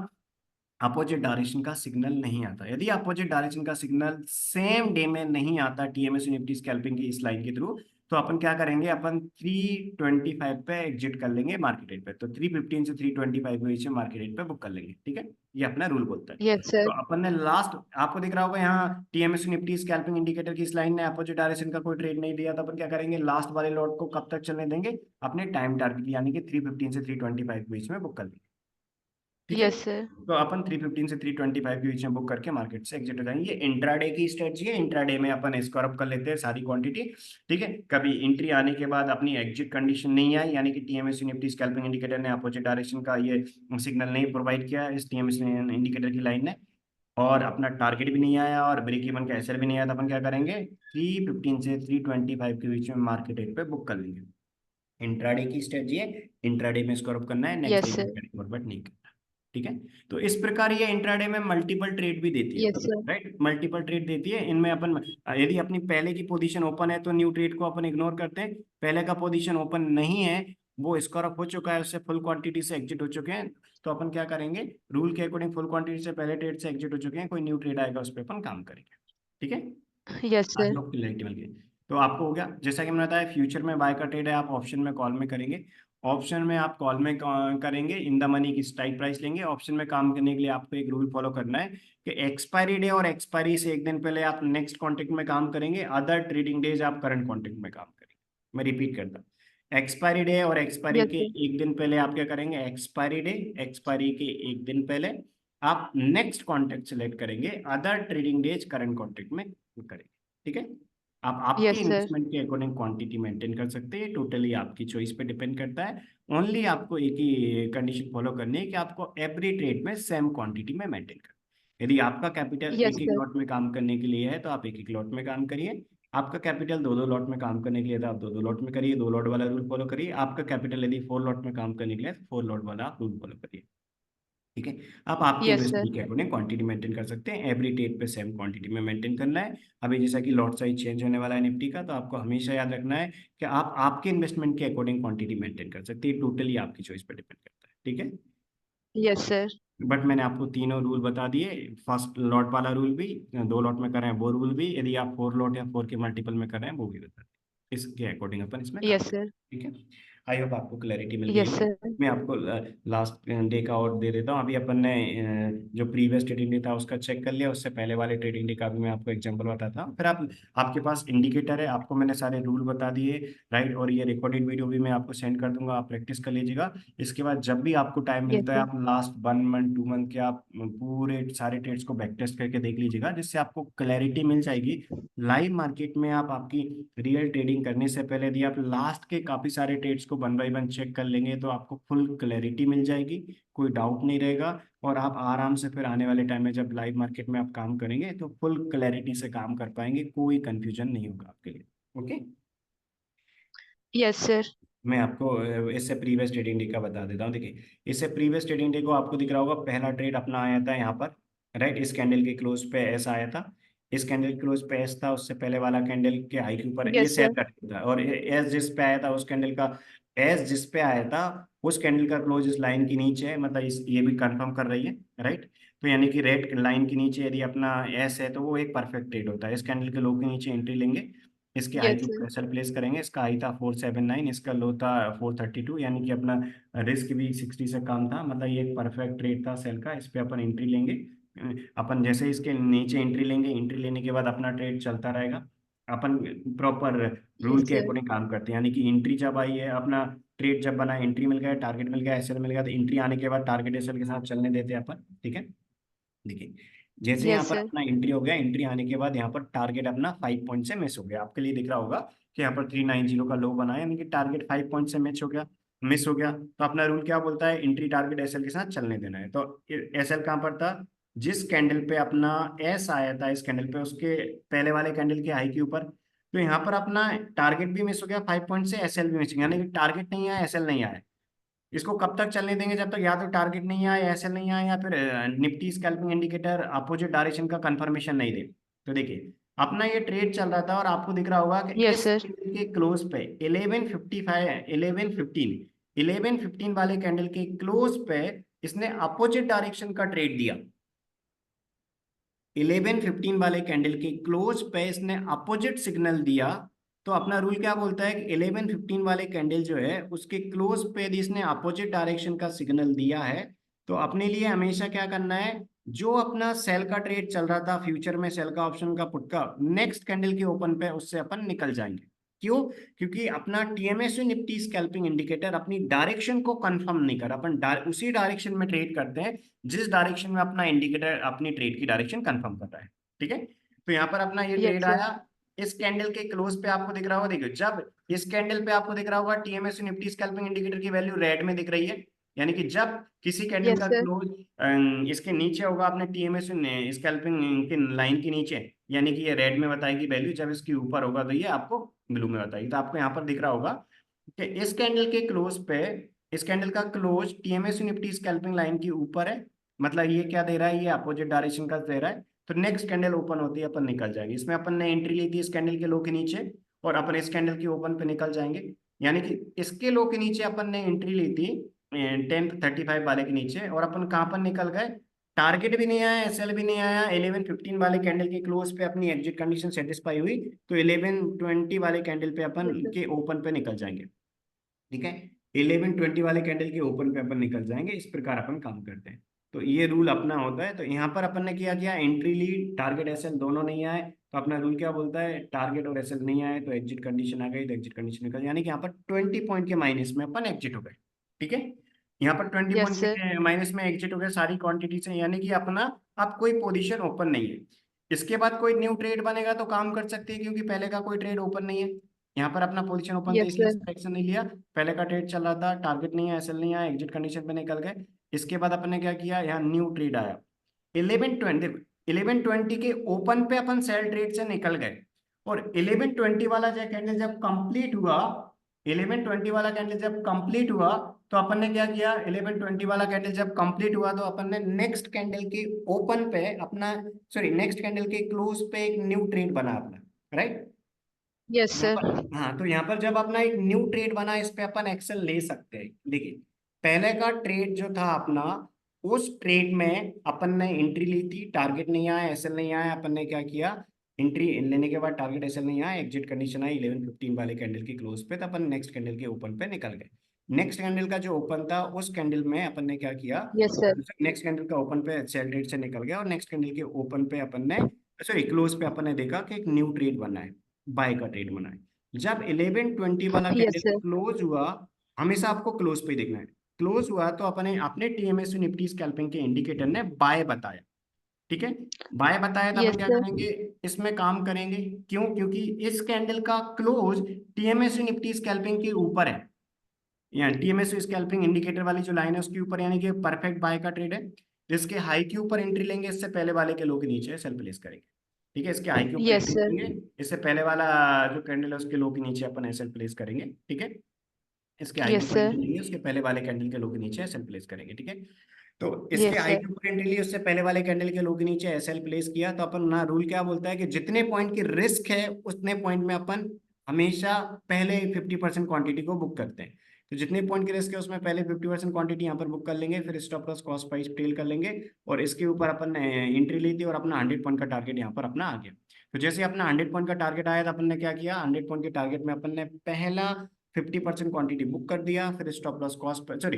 अपोजिट डायरेक्शन का सिग्नल नहीं आता। यदि अपोजिट डायरेक्शन का सिग्नल सेम डे में नहीं आता टीएमएस निफ्टी स्कैल्पिंग की इस लाइन के थ्रू, तो अपन क्या करेंगे, अपन 325 पे एग्जिट कर लेंगे मार्केट रेट पे, तो 315 से 325 के बीच में मार्केट रेट पे बुक कर लेंगे, ठीक है, ये अपना रूल बोलता है। यस तो सर। अपन ने लास्ट आपको दिख रहा होगा यहाँ टीएमएस निफ्टी स्कैल्पिंग इंडिकेटर की इस लाइन ने अपोजिट डायरेक्शन का कोई ट्रेड नहीं दिया, तो अपन क्या करेंगे, लास्ट वाले लॉट को कब तक चलने देंगे, अपने टाइम टारगेट यानी कि 315 से 325 के बीच में बुक कर लेंगे, ठीक है। Yes sir. तो अपन 315 से 325 के बीच में बुक करके मार्केट से एग्जिट हो जाएंगे। ये इंट्राडे की स्ट्रेटजी है, इंट्राडे में अपन स्कोर अप कर लेते हैं सारी क्वांटिटी, ठीक है। कभी एंट्री आने के बाद अपनी एग्जिट कंडीशन नहीं आई, यानी कि टीएमएस निफ्टी स्कैल्पिंग इंडिकेटर ने अपोजिट डायरेक्शन का ये सिग्नल नहीं प्रोवाइड किया इस टीएमएस इंडिकेटर की लाइन ने, और अपना टारगेट भी नहीं आया और ब्रेक इवन का एसएल भी नहीं आया, तो अपन क्या करेंगे, 315 से 325 के बीच में मार्केट रेट पे बुक कर लेंगे। इंट्राडे की स्ट्रेटजी है, इंट्राडे में स्कोर अप करना है, नेक्स्ट यस डे में सर। करेंगे और बट नहीं करना, ठीक है। तो इस प्रकार ये इंट्राडे में मल्टीपल ट्रेड भी देती है, yes sir. Right, multiple trade देती है। इनमें अपन यदि अपनी पहले की पोजीशन ओपन है तो न्यू ट्रेड को अपन इग्नोर करते हैं, पहले का पोजीशन ओपन नहीं है वो स्कोर अप हो चुका है, उससे फुल क्वांटिटी से एग्जिट हो चुके हैं, तो अपन क्या करेंगे, रूल के अकॉर्डिंग फुल क्वांटिटी से पहले ट्रेड से एग्जिट हो चुके हैं, कोई न्यू ट्रेड आएगा उस पर अपन काम करेंगे, ठीक है। Yes I sir. Hope clarity मिल गई। तो आपको हो गया, जैसा कि मैंने बताया फ्यूचर में बाय का ट्रेड है, आप ऑप्शन में कॉल में करेंगे, ऑप्शन में आप कॉल में करेंगे, इन द मनी की स्ट्राइक प्राइस लेंगे। ऑप्शन में काम करने के लिए आपको एक रूल फॉलो करना है कि एक्सपायरी डे और एक्सपायरी से एक दिन पहले आप नेक्स्ट कॉन्ट्रैक्ट में काम करेंगे, अदर ट्रेडिंग डेज आप करंट कॉन्ट्रैक्ट में काम करेंगे। मैं रिपीट करता हूँ, एक्सपायरी डे और एक्सपायरी यस के सर। एक दिन पहले आप क्या करेंगे, एक्सपायरी डे एक्सपायरी के एक दिन पहले आप नेक्स्ट कॉन्ट्रैक्ट सेलेक्ट करेंगे, other trading days current contract में करेंगे, ठीक है। आप आपकी यस सर। इन्वेस्टमेंट के अकॉर्डिंग क्वांटिटी मेंटेन कर सकते हैं, टोटली आपकी चॉइस पे डिपेंड करता है। ओनली आपको एक ही कंडीशन फॉलो करनी है कि आपको एवरी ट्रेड में सेम क्वांटिटी में मेंटेन करना है। यदि आपका कैपिटल यस एक एक सर। लॉट में काम करने के लिए है तो आप एक एक लॉट में काम करिए, आपका कैपिटल 2-2 लॉट में काम करने के लिए तो आप 2-2 लॉट में करिए, 2 लॉट वाला रूल फॉलो करिए, आपका कैपिटल यदि 4 लॉट में काम करने के लिए 4 लॉट वाला आप रूल फॉलो करिए, ठीक है। आप आपके यस सर। इन्वेस्टमेंट के अकॉर्डिंग क्वांटिटी मेंटेन कर सकते हैं, एवरी डेट पे सेम क्वांटिटी में मेंटेन करना है। अभी जैसा कि लॉट साइज चेंज होने वाला है निफ्टी का, तो आपको हमेशा याद रखना है कि आप आपके इन्वेस्टमेंट के अकॉर्डिंग क्वांटिटी मेंटेन कर सकते हैं, टोटली आपकी चॉइस पर डिपेंड करता है, ठीक है। Yes sir. बट मैंने आपको तीनों रूल बता दिए, फर्स्ट लॉट वाला रूल भी, 2 लॉट में कर रहे हैं वो रूल भी, यदि आप 4 लॉट या 4 के मल्टीपल में कर रहे हैं वो भी बता दिए, इसके अकॉर्डिंग अपन इसमें काम यस करें, सर। ठीक है। आई होप आपको क्लैरिटी मिल गई यस होगी। सर। मैं आपको लास्ट डे का और दे देता हूँ, अभी अपन ने जो प्रीवियस ट्रेडिंग डे था उसका चेक कर लिया, उससे पहले वाले ट्रेडिंग डे का भी मैं आपको एग्जांपल बताता हूँ, फिर आप आपके पास इंडिकेटर है, आपको मैंने सारे रूल बता दिए, राइट, और ये रिकॉर्डेड वीडियो भी मैं आपको सेंड कर दूंगा, आप प्रैक्टिस कर लीजिएगा। इसके बाद जब भी आपको टाइम यस मिलता है सर। आप लास्ट 1 मंथ 2 मंथ के आप पूरे सारे ट्रेड्स को बैक टेस्ट करके देख लीजिएगा, जिससे आपको क्लैरिटी मिल जाएगी लाइव मार्केट में। आप आपकी रियल ट्रेडिंग करने से पहले यदि आप लास्ट के काफी सारे ट्रेड्स को 1 बाय 1 चेक कर लेंगे तो आपको फुल क्लैरिटी मिल जाएगी, कोई डाउट नहीं रहेगा, और आप आराम से फिर आने वाले टाइम में जब लाइव मार्केट में आप काम करेंगे तो फुल क्लैरिटी से काम कर पाएंगे, कोई कंफ्यूजन नहीं होगा आपके लिए, ओके। Yes sir. मैं आपको इससे प्रीवियस ट्रेडिंग डे का बता देता हूँ, देखिए इससे प्रीवियस ट्रेडिंग डे को आपको दिख रहा होगा, पहला ट्रेड अपना आया था यहाँ पर, राइट, इस कैंडल के क्लोज पे ऐसा आया था, इस कैंडल क्लोज पे एस था, उससे पहले वाला कैंडल के हाई के ऊपर ये यस सेल सर। का था, और एस जिस पे आया था उस कैंडल का, एस जिस पे आया था उस कैंडल का क्लोज इस लाइन के नीचे है, मतलब इस ये भी कंफर्म कर रही है, राइट। तो यानी कि रेड लाइन के नीचे यदि अपना एस है तो वो एक परफेक्ट ट्रेड होता है। इस कैंडल के लो के नीचे एंट्री लेंगे, इसके हाई यस के ऊपर सर। एसएल प्लेस करेंगे। इसका हाई था 479, इसका लो था 432, यानी कि अपना रिस्क भी 60 से कम था, मतलब ये एक परफेक्ट ट्रेड था सेल का। इस पे अपन एंट्री लेंगे। अपन जैसे इसके नीचे एंट्री लेंगे, एंट्री लेने के बाद अपना ट्रेड चलता रहेगा। अपन प्रॉपर रूल यस के सर। अकॉर्डिंग काम करते हैं, यानी कि एंट्री जब आई है, अपना ट्रेड जब बना, एंट्री मिल गया, टारगेट मिल गया, एसएल मिल गया, तो एंट्री आने के बाद टारगेट एसएल के साथ चलने देते हैं अपन, ठीक है। देखिए, जैसे यहाँ यस पर सर। अपना एंट्री हो गया, एंट्री आने के बाद यहाँ पर टारगेट अपना 5 पॉइंट से मिस हो गया। आपके लिए दिख रहा होगा कि यहाँ पर 390 का लो बना है, यानी कि टारगेट 5 पॉइंट से मिस हो गया। तो अपना रूल क्या बोलता है, एंट्री टारगेट एसएल के साथ चलने देना है। तो एसएल कहाँ पर था, जिस कैंडल पे अपना एस आया था, इस कैंडल पे उसके पहले वाले कैंडल के हाई के ऊपर, तो यहाँ पर अपना टारगेट भी मिस हो गया 5 पॉइंट से, एसएल भी मिस हो गया, यानी कि टारगेट नहीं आया, एसएल नहीं आया। इसको कब तक चलने देंगे, जब तक या तो टारगेट नहीं आए, ऐसे नहीं आए, या फिर Nifty scalping indicator opposite direction का कंफर्मेशन नहीं दे। तो देखिए, अपना ये ट्रेड चल रहा था और आपको दिख रहा होगा कि यस इस सर। कैंडल के क्लोज पे 1155 1115 वाले कैंडल के क्लोज पे इसने अपोजिट डायरेक्शन का ट्रेड दिया। 1115 वाले कैंडल के क्लोज पे इसने अपोजिट सिग्नल दिया। तो अपना रूल क्या बोलता है कि 1115 वाले कैंडल जो है उसके क्लोज पे यदि इसने अपोजिट डायरेक्शन का सिग्नल दिया है, तो अपने लिए हमेशा क्या करना है, जो अपना सेल का ट्रेड चल रहा था फ्यूचर में, सेल का ऑप्शन का पुट का, नेक्स्ट कैंडल के ओपन पे उससे अपन निकल जाएंगे। क्यों? क्योंकि अपना टीएमएसयू निफ्टी स्कैल्पिंग इंडिकेटर अपनी डायरेक्शन को कंफर्म नहीं कर, अपन उसी डायरेक्शन में ट्रेड करते हैं जिस डायरेक्शन में अपना इंडिकेटर अपनी ट्रेड की डायरेक्शन कंफर्म कर रहा है, ठीक है। तो यहाँ पर अपना ये यस ट्रेड सर। आया, इस कैंडल के क्लोज पे आपको दिख रहा होगा, देखिए जब इस कैंडल पे आपको दिख रहा होगा टीएमएस निफ्टी स्कैल्पिंग इंडिकेटर की वैल्यू रेड में दिख रही है, यानी कि जब किसी कैंडल यस का सर। क्लोज इसके नीचे होगा अपने टीएमएस स्कैल्पिंग की लाइन के नीचे, यानी कि ये रेड में बताएगी वैल्यू, जब इसके ऊपर होगा तो ये आपको ब्लू में बताएगी। तो आपको यहाँ पर दिख रहा होगा कि इस कैंडल के क्लोज पे, इस कैंडल का close TMS Nifty scalping line के ऊपर है, मतलब ये क्या दे रहा है, ये अपोजिट डायरेक्शन का दे रहा है। तो नेक्स्ट कैंडल ओपन होती है अपन निकल जाएंगे। इसमें अपन ने एंट्री ली थी इस कैंडल के लो के नीचे, और अपन इस कैंडल के ओपन पे निकल जाएंगे, यानी कि इसके लो के नीचे अपन ने एंट्री ली थी 1035 वाले के नीचे, और अपन कहाँ पर निकल गए, टारगेट भी नहीं आया, एसएल भी नहीं आया, 1115 वाले कैंडल के क्लोज पे अपनी एग्जिट कंडीशन सेटिस्फाई हुई, तो 1120 वाले कैंडल पे अपन यस सर। के ओपन पे निकल जाएंगे, ठीक है। 1120 वाले कैंडल के ओपन पे अपन निकल जाएंगे, इस प्रकार अपन काम करते हैं। तो ये रूल अपना होता है। तो यहाँ पर अपन ने क्या किया, एंट्री ली, टारगेट एसएल दोनों नहीं आए, तो अपना रूल क्या बोलता है, टारगेट और एसएल नहीं आए तो एग्जिट कंडीशन आ गई, तो एग्जिट कंडीशन निकल, यानी कि यहाँ पर 20 पॉइंट के माइनस में अपन एग्जिट हो गए, ठीक है। यहाँ पर 20 यस पॉइंट सर। के माइनस में एग्जिट हो गए सारी क्वांटिटी से, यानी कि अपना अब कोई पोजीशन ओपन नहीं है। इसके बाद कोई न्यू ट्रेड बनेगा तो काम कर सकते हैं, क्योंकि पहले का कोई ट्रेड ओपन नहीं है। यहाँ पर अपना पोजीशन ओपन था यस इसलिए सर। एक्शन नहीं लिया, पहले का ट्रेड चल रहा था, टारगेट नहीं है, एसएल नहीं आया, एग्जिट कंडीशन पे निकल गए। इसके बाद अपन ने क्या किया, यहाँ न्यू ट्रेड आया 1120, 1120 के ओपन पे अपन सेल ट्रेड से निकल गए, और 1120 वाला जो कैंडल जब कंप्लीट हुआ, 1120 वाला कैंडल जब कंप्लीट हुआ, तो अपन ने क्या किया, 1120 वाला कैंडल जब कंप्लीट हुआ तो अपन ने नेक्स्ट कैंडल के ओपन पे अपना, सॉरी नेक्स्ट कैंडल के क्लोज पे एक न्यू ट्रेड बना अपना, राइट। यस यहाँ सर। पर, हाँ, तो यहाँ पर जब अपना एक न्यू ट्रेड बना, इस पे अपन एक्शन ले सकते हैं। देखिए, पहले का ट्रेड जो था अपना, उस ट्रेड में अपन ने एंट्री ली थी, टारगेट नहीं आया, एसएल नहीं आया, अपन ने क्या किया, एंट्री लेने के बाद टारगेट एसएल नहीं आया, एग्जिट कंडीशन आई 1115 वाले कैंडल के क्लोज पे, तो अपन नेक्स्ट कैंडल के ओपन पे निकल गए। नेक्स्ट कैंडल का जो ओपन था उस कैंडल में अपन ने क्या किया, यस सर। नेक्स्ट कैंडल का ओपन पे सेल रेट से निकल गया, और नेक्स्ट कैंडल के ओपन पे अपन ने, सॉरी क्लोज पे अपन ने देखा कि एक न्यू ट्रेड बना है, बाय का ट्रेड बना है। जब 1120 वाला कैंडल यस सर। क्लोज हुआ, हमेशा आपको क्लोज पे ही देखना है, क्लोज हुआ तो अपने अपने टीएमएस निफ्टी स्कैल्पिंग के इंडिकेटर ने बाय बताया, ठीक है। बाय बताया तो अपन यस क्या सर। करेंगे, इसमें काम करेंगे। क्यों? क्योंकि इस कैंडल का क्लोज टीएमएस निफ्टी स्कैल्पिंग के ऊपर है, यहाँ टीएमएस स्कैल्पिंग इंडिकेटर वाली जो लाइन है उसके ऊपर, यानी कि परफेक्ट बाय का ट्रेड है। जिसके हाई के ऊपर एंट्री लेंगे, इससे पहले वाले के लो के नीचे सेल प्लेस करेंगे, ठीक है। इसके हाई के ऊपर यस एंट्री सर। लेंगे, इससे पहले वाला जो कैंडल है उसके लो के नीचे अपन एसएल प्लेस करेंगे, ठीक है। इसके हाई के यस ऊपर सर। एंट्री लेंगे, उसके पहले वाले कैंडल के लो के नीचे एसएल प्लेस करेंगे, ठीक है। तो इसके Yes, हाई sir. के ऊपर एंट्री ली, उससे पहले वाले कैंडल के लो के नीचे एसएल प्लेस किया, तो अपन ना रूल क्या बोलता है कि जितने पॉइंट की रिस्क है उतने पॉइंट में अपन हमेशा पहले 50% क्वांटिटी को बुक करते हैं। तो जितने पॉइंट की रिस्क है उसमें पहले 50% क्वांटिटी यहाँ पर बुक कर लेंगे, फिर stop loss cost price trail कर लेंगे, और इसके ऊपर अपन एंट्री ली थी और अपना 100 पॉइंट का टारगेट यहाँ पर अपना आ गया। तो जैसे अपना 100 पॉइंट का टारगेट आया तो अपन ने क्या किया, 100 पॉइंट के टारगेट में अपन ने पहला 50% क्वांटिटी बुक कर दिया, फिर स्टॉप लॉस कॉस्ट, सॉरी,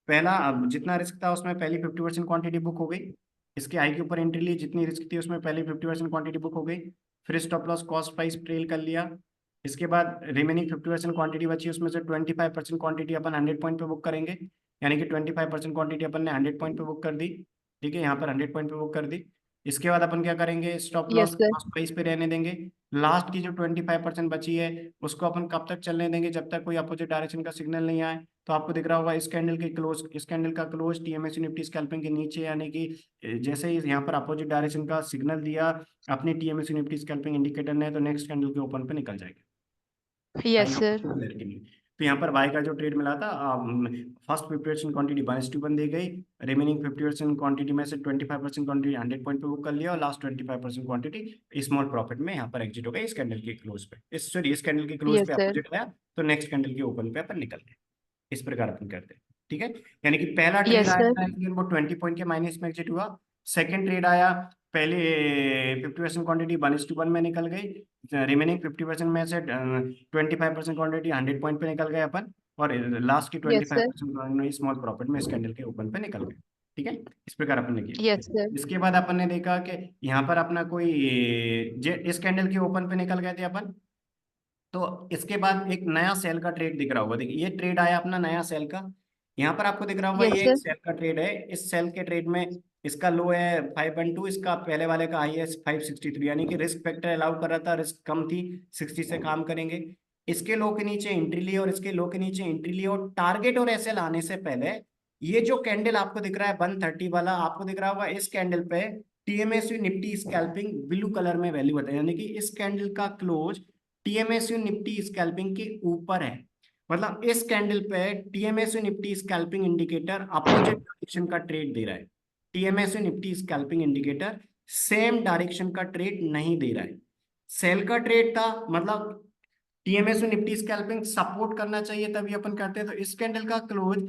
पहला अब जितना रिस्क था उसमें पहली 50% क्वांटिटी बुक हो गई। इसके आई के ऊपर एंट्री ली, जितनी रिस्क थी उसमें पहले 50% क्वांटिटी बुक हो गई, फिर stop loss cost price trail कर लिया। इसके बाद रिमेनिंग 50% क्वांटिटी बची, उसमें से 25% क्वांटिटी अपन 100 पॉइंट पे बुक करेंगे, यानी कि 25% क्वांटिटी अपन ने 100 पॉइंट पे बुक कर दी। ठीक है, यहाँ पर 100 पॉइंट पे बुक कर दी। इसके बाद अपन क्या करेंगे, stop Yes, loss sir. Cost price पे रहने देंगे। लास्ट की जो 25% बची है उसको अपन कब तक चलने देंगे, जब तक कोई अपोजिट डायरेक्शन का सिग्नल नहीं आए। तो आपको दिख रहा होगा इस कैंडल का क्लोज टीएमएसी निफ्टी स्कैल्पिंग के नीचे, यानी कि जैसे ही यहाँ पर अपोजिट डायरेक्शन का सिग्नल दिया अपने टीएमएसी निफ्टी स्कैल्पिंग इंडिकेटर ने, तो नेक्स्ट कैंडल के ओपन पे निकल जाएगा। Yes, I hope sir. आपको क्लैरिटी मिली। तो यहाँ पर बाय का जो ट्रेड मिला था, फर्स्ट 50% क्वांटिटी 1:1 दी गई, रिमेनिंग 50% क्वांटिटी में से 25% क्वांटिटी 100 पॉइंट पे बुक कर लिया, और लास्ट 25% क्वांटिटी स्मॉल प्रॉफिट में यहाँ पर एग्जिट हो गई इस कैंडल के क्लोज पे, इस कैंडल के क्लोज Yes, पे sir. अपोजिट आया, तो नेक्स्ट कैंडल के ओपन पे अपन निकल गए। इस प्रकार अपन करते हैं। ठीक है, यानी कि पहला ट्रेड Yes, आया sir. था लेकिन वो 20 पॉइंट के माइनस में एग्जिट हुआ। सेकंड ट्रेड आया, पहले 50% क्वांटिटी 1:1 में निकल गई, रिमेनिंग 50% में से 25% क्वांटिटी 100 पॉइंट पे निकल गए अपन, और लास्ट की Yes, sir. 25% स्मॉल प्रॉफिट में इस कैंडल के ओपन पे निकल गए। ठीक है, इस प्रकार अपन ने किया। Yes, sir. इसके बाद अपन ने देखा कि यहाँ पर अपना कोई इस कैंडल के ओपन पे निकल गए थे अपन, तो इसके बाद एक नया सेल का ट्रेड दिख रहा होगा। देखिए ये ट्रेड आया अपना नया सेल का, यहाँ पर आपको दिख रहा होगा Yes, ये sir. एक सेल का ट्रेड है। इस सेल के ट्रेड में इसका लो है 512, इसका पहले वाले का हाई है 563, यानी कि रिस्क फैक्टर अलाउ कर रहा था, रिस्क कम थी, 60 से काम करेंगे। इसके लो के नीचे एंट्री ली और इसके लो के नीचे एंट्री ली, और टारगेट और एसएल आने से पहले ये जो कैंडल आपको दिख रहा है 130 वाला, आपको दिख रहा होगा इस कैंडल पे TMSU Nifty scalping blue colour में वैल्यू बताया, यानी कि इस कैंडल का क्लोज टीएमएसयू निफ्टी स्कैल्पिंग के ऊपर है। मतलब इस कैंडल पे TMSU Nifty scalping indicator opposite direction का ट्रेड दे रहा है। TMSU Nifty scalping indicator same direction का ट्रेड नहीं दे रहा है। सेल का ट्रेड था, मतलब टीएमएसयू निफ्टी स्कैल्पिंग सपोर्ट करना चाहिए तभी अपन करते हैं। तो इस कैंडल का क्लोज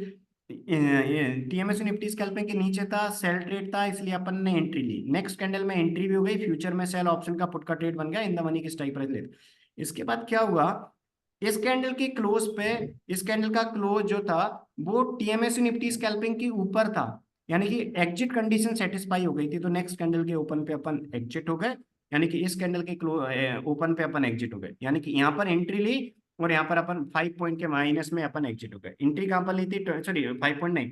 टीएमएसयू निफ्टी स्कैल्पिंग के नीचे था, सेल ट्रेड था, इसलिए अपन ने एंट्री ली। नेक्स्ट कैंडल में एंट्री भी हो गई, फ्यूचर में सेल ऑप्शन का पुट का ट्रेड बन गया, इन द मनी की स्ट्राइक प्राइस लेते। इसके बाद क्या हुआ, इस कैंडल के क्लोज पे, इस कैंडल का क्लोज जो था वो टीएमएसयू निफ्टी स्कैल्पिंग के ऊपर था, यानी कि एग्जिट कंडीशन सेटिस्फाई हो गई थी, तो नेक्स्ट कैंडल के ओपन पे अपन एग्जिट हो गए, यानी कि इस कैंडल के ओपन पे अपन एग्जिट हो गए, यानी कि यहाँ पर एंट्री ली और यहाँ पर अपन 5 पॉइंट के माइनस में अपन एग्जिट हो गए। एंट्री कहाँ पर ली थी, सॉरी 5 पॉइंट नहीं,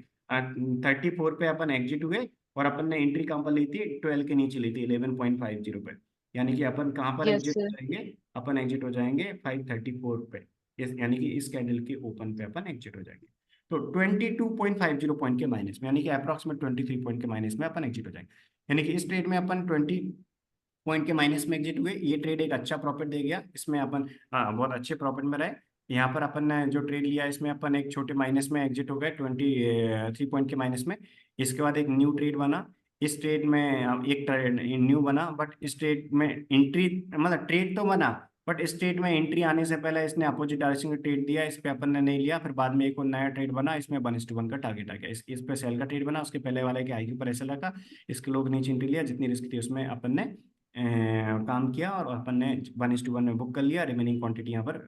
34 पे अपन एग्जिट हुए, और अपन ने एंट्री कहाँ पर ली थी, 12 के नीचे ली थी 11.50 पे, यानी कि अपन कहाँ पर Yes, एग्जिट sir. हो जाएंगे, अपन एग्जिट हो जाएंगे 534 पे, यानी कि इस कैंडल के ओपन पे अपन एग्जिट हो जाएंगे। तो 22.50 पॉइंट के माइनस में, यानी कि अप्रॉक्सीमेट 23 पॉइंट के माइनस में अपन एग्जिट हो जाएंगे, यानी कि इस ट्रेड में अपन 20 पॉइंट के माइनस में एग्जिट हुए। ये ट्रेड एक अच्छा प्रॉफिट दे गया, इसमें अपन बहुत अच्छे प्रॉफिट में रहे। यहाँ पर अपन ने जो ट्रेड लिया इसमें अपन एक छोटे माइनस में एग्जिट हो गए 23 पॉइंट के माइनस में। इसके बाद एक न्यू ट्रेड बना, इस ट्रेड में एक ट्रेड न्यू बना, बट इस ट्रेड में एंट्री, मतलब ट्रेड तो बना बट इस ट्रेड में एंट्री आने से पहले इसने अपोजिट डायरेक्शन का ट्रेड दिया, इस पे अपन ने नहीं लिया। फिर बाद में एक और नया ट्रेड बना, इसमें 1:1 का टारगेट आ गया, इस पे सेल का ट्रेड बना, उसके पहले वाले के आई के ऊपर ऐसा लगा, इसके लोग नीचे एंट्री लिया, जितनी रिस्क थी उसमें अपन ने काम किया, और अपन ने 1:1 में बुक कर लिया। रिमेनिंग क्वांटिटी यहाँ पर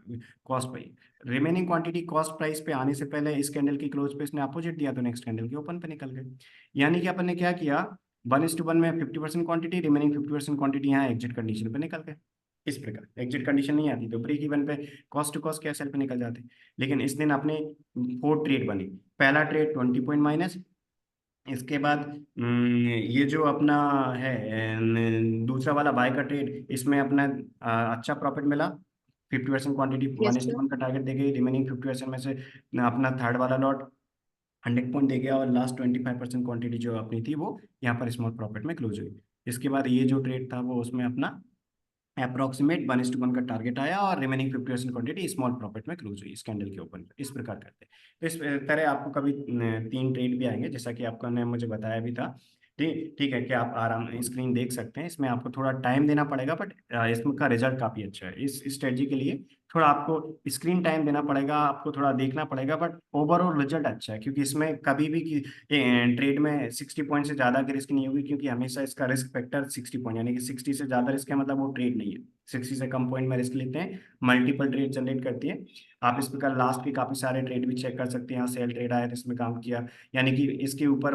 कॉस्ट पे, रिमेनिंग क्वांटिटी कॉस्ट प्राइस पे आने से पहले इस कैंडल की क्लोज पे इसने अपोजिट दिया, तो नेक्स्ट कैंडल के ओपन पे निकल गए। यानी कि अपन ने क्या किया, 1:1 में 50% क्वांटिटी, रिमेनिंग 50% क्वांटिटी यहाँ एग्जिट कंडीशन पे निकल गए। इस प्रकार एग्जिट कंडीशन नहीं आती तो ब्रेक इवन पे कॉस्ट टू कॉस्ट कैसल पे निकल जाते। लेकिन इस दिन अपने 4 ट्रेड बनी, पहला ट्रेड 20 पॉइंट माइनस, इसके बाद ये जो अपना है दूसरा वाला बाय का ट्रेड, इसमें अपना अच्छा प्रॉफिट मिला, 50% क्वांटिटी Yes, वन इस sir. वन का टारगेट दे गई, रिमेनिंग 50% में से अपना थर्ड वाला लॉट 100 पॉइंट दे गया, और लास्ट 25% क्वांटिटी जो अपनी थी वो यहाँ पर स्मॉल प्रॉफिट में क्लोज हुई। इसके बाद ये जो ट्रेड था वो उसमें अपना अप्रोक्सीमेट 1:1 का टारगेट आया और रिमेनिंग 50% क्वांटिटी स्मॉल प्रॉफिट में क्लोज हुई इस कैंडल के ओपन इस प्रकार करते हैं। तो इस तरह आपको कभी 3 ट्रेड भी आएंगे, जैसा कि आपको ने मुझे बताया भी था। ठीक ठीक है कि आप आराम स्क्रीन देख सकते हैं, इसमें आपको थोड़ा टाइम देना पड़ेगा, बट इसका रिजल्ट काफी अच्छा है। इस स्ट्रेटजी के लिए थोड़ा आपको स्क्रीन टाइम देना पड़ेगा, आपको थोड़ा देखना पड़ेगा, बट ओवरऑल रिजल्ट अच्छा है, क्योंकि इसमें कभी भी ट्रेड में 60 पॉइंट से ज्यादा की रिस्क नहीं होगी, क्योंकि हमेशा इसका रिस्क फैक्टर 60 पॉइंट, यानी कि 60 से ज्यादा रिस्क है मतलब वो ट्रेड नहीं है। 60 से कम पॉइंट में रिस्क लेते हैं, मल्टीपल ट्रेड जनरेट करती है। आप इस प्रकार लास्ट के काफी सारे ट्रेड भी चेक कर सकते हैं। यहाँ सेल ट्रेड आया तो इसमें काम किया, यानी कि इसके ऊपर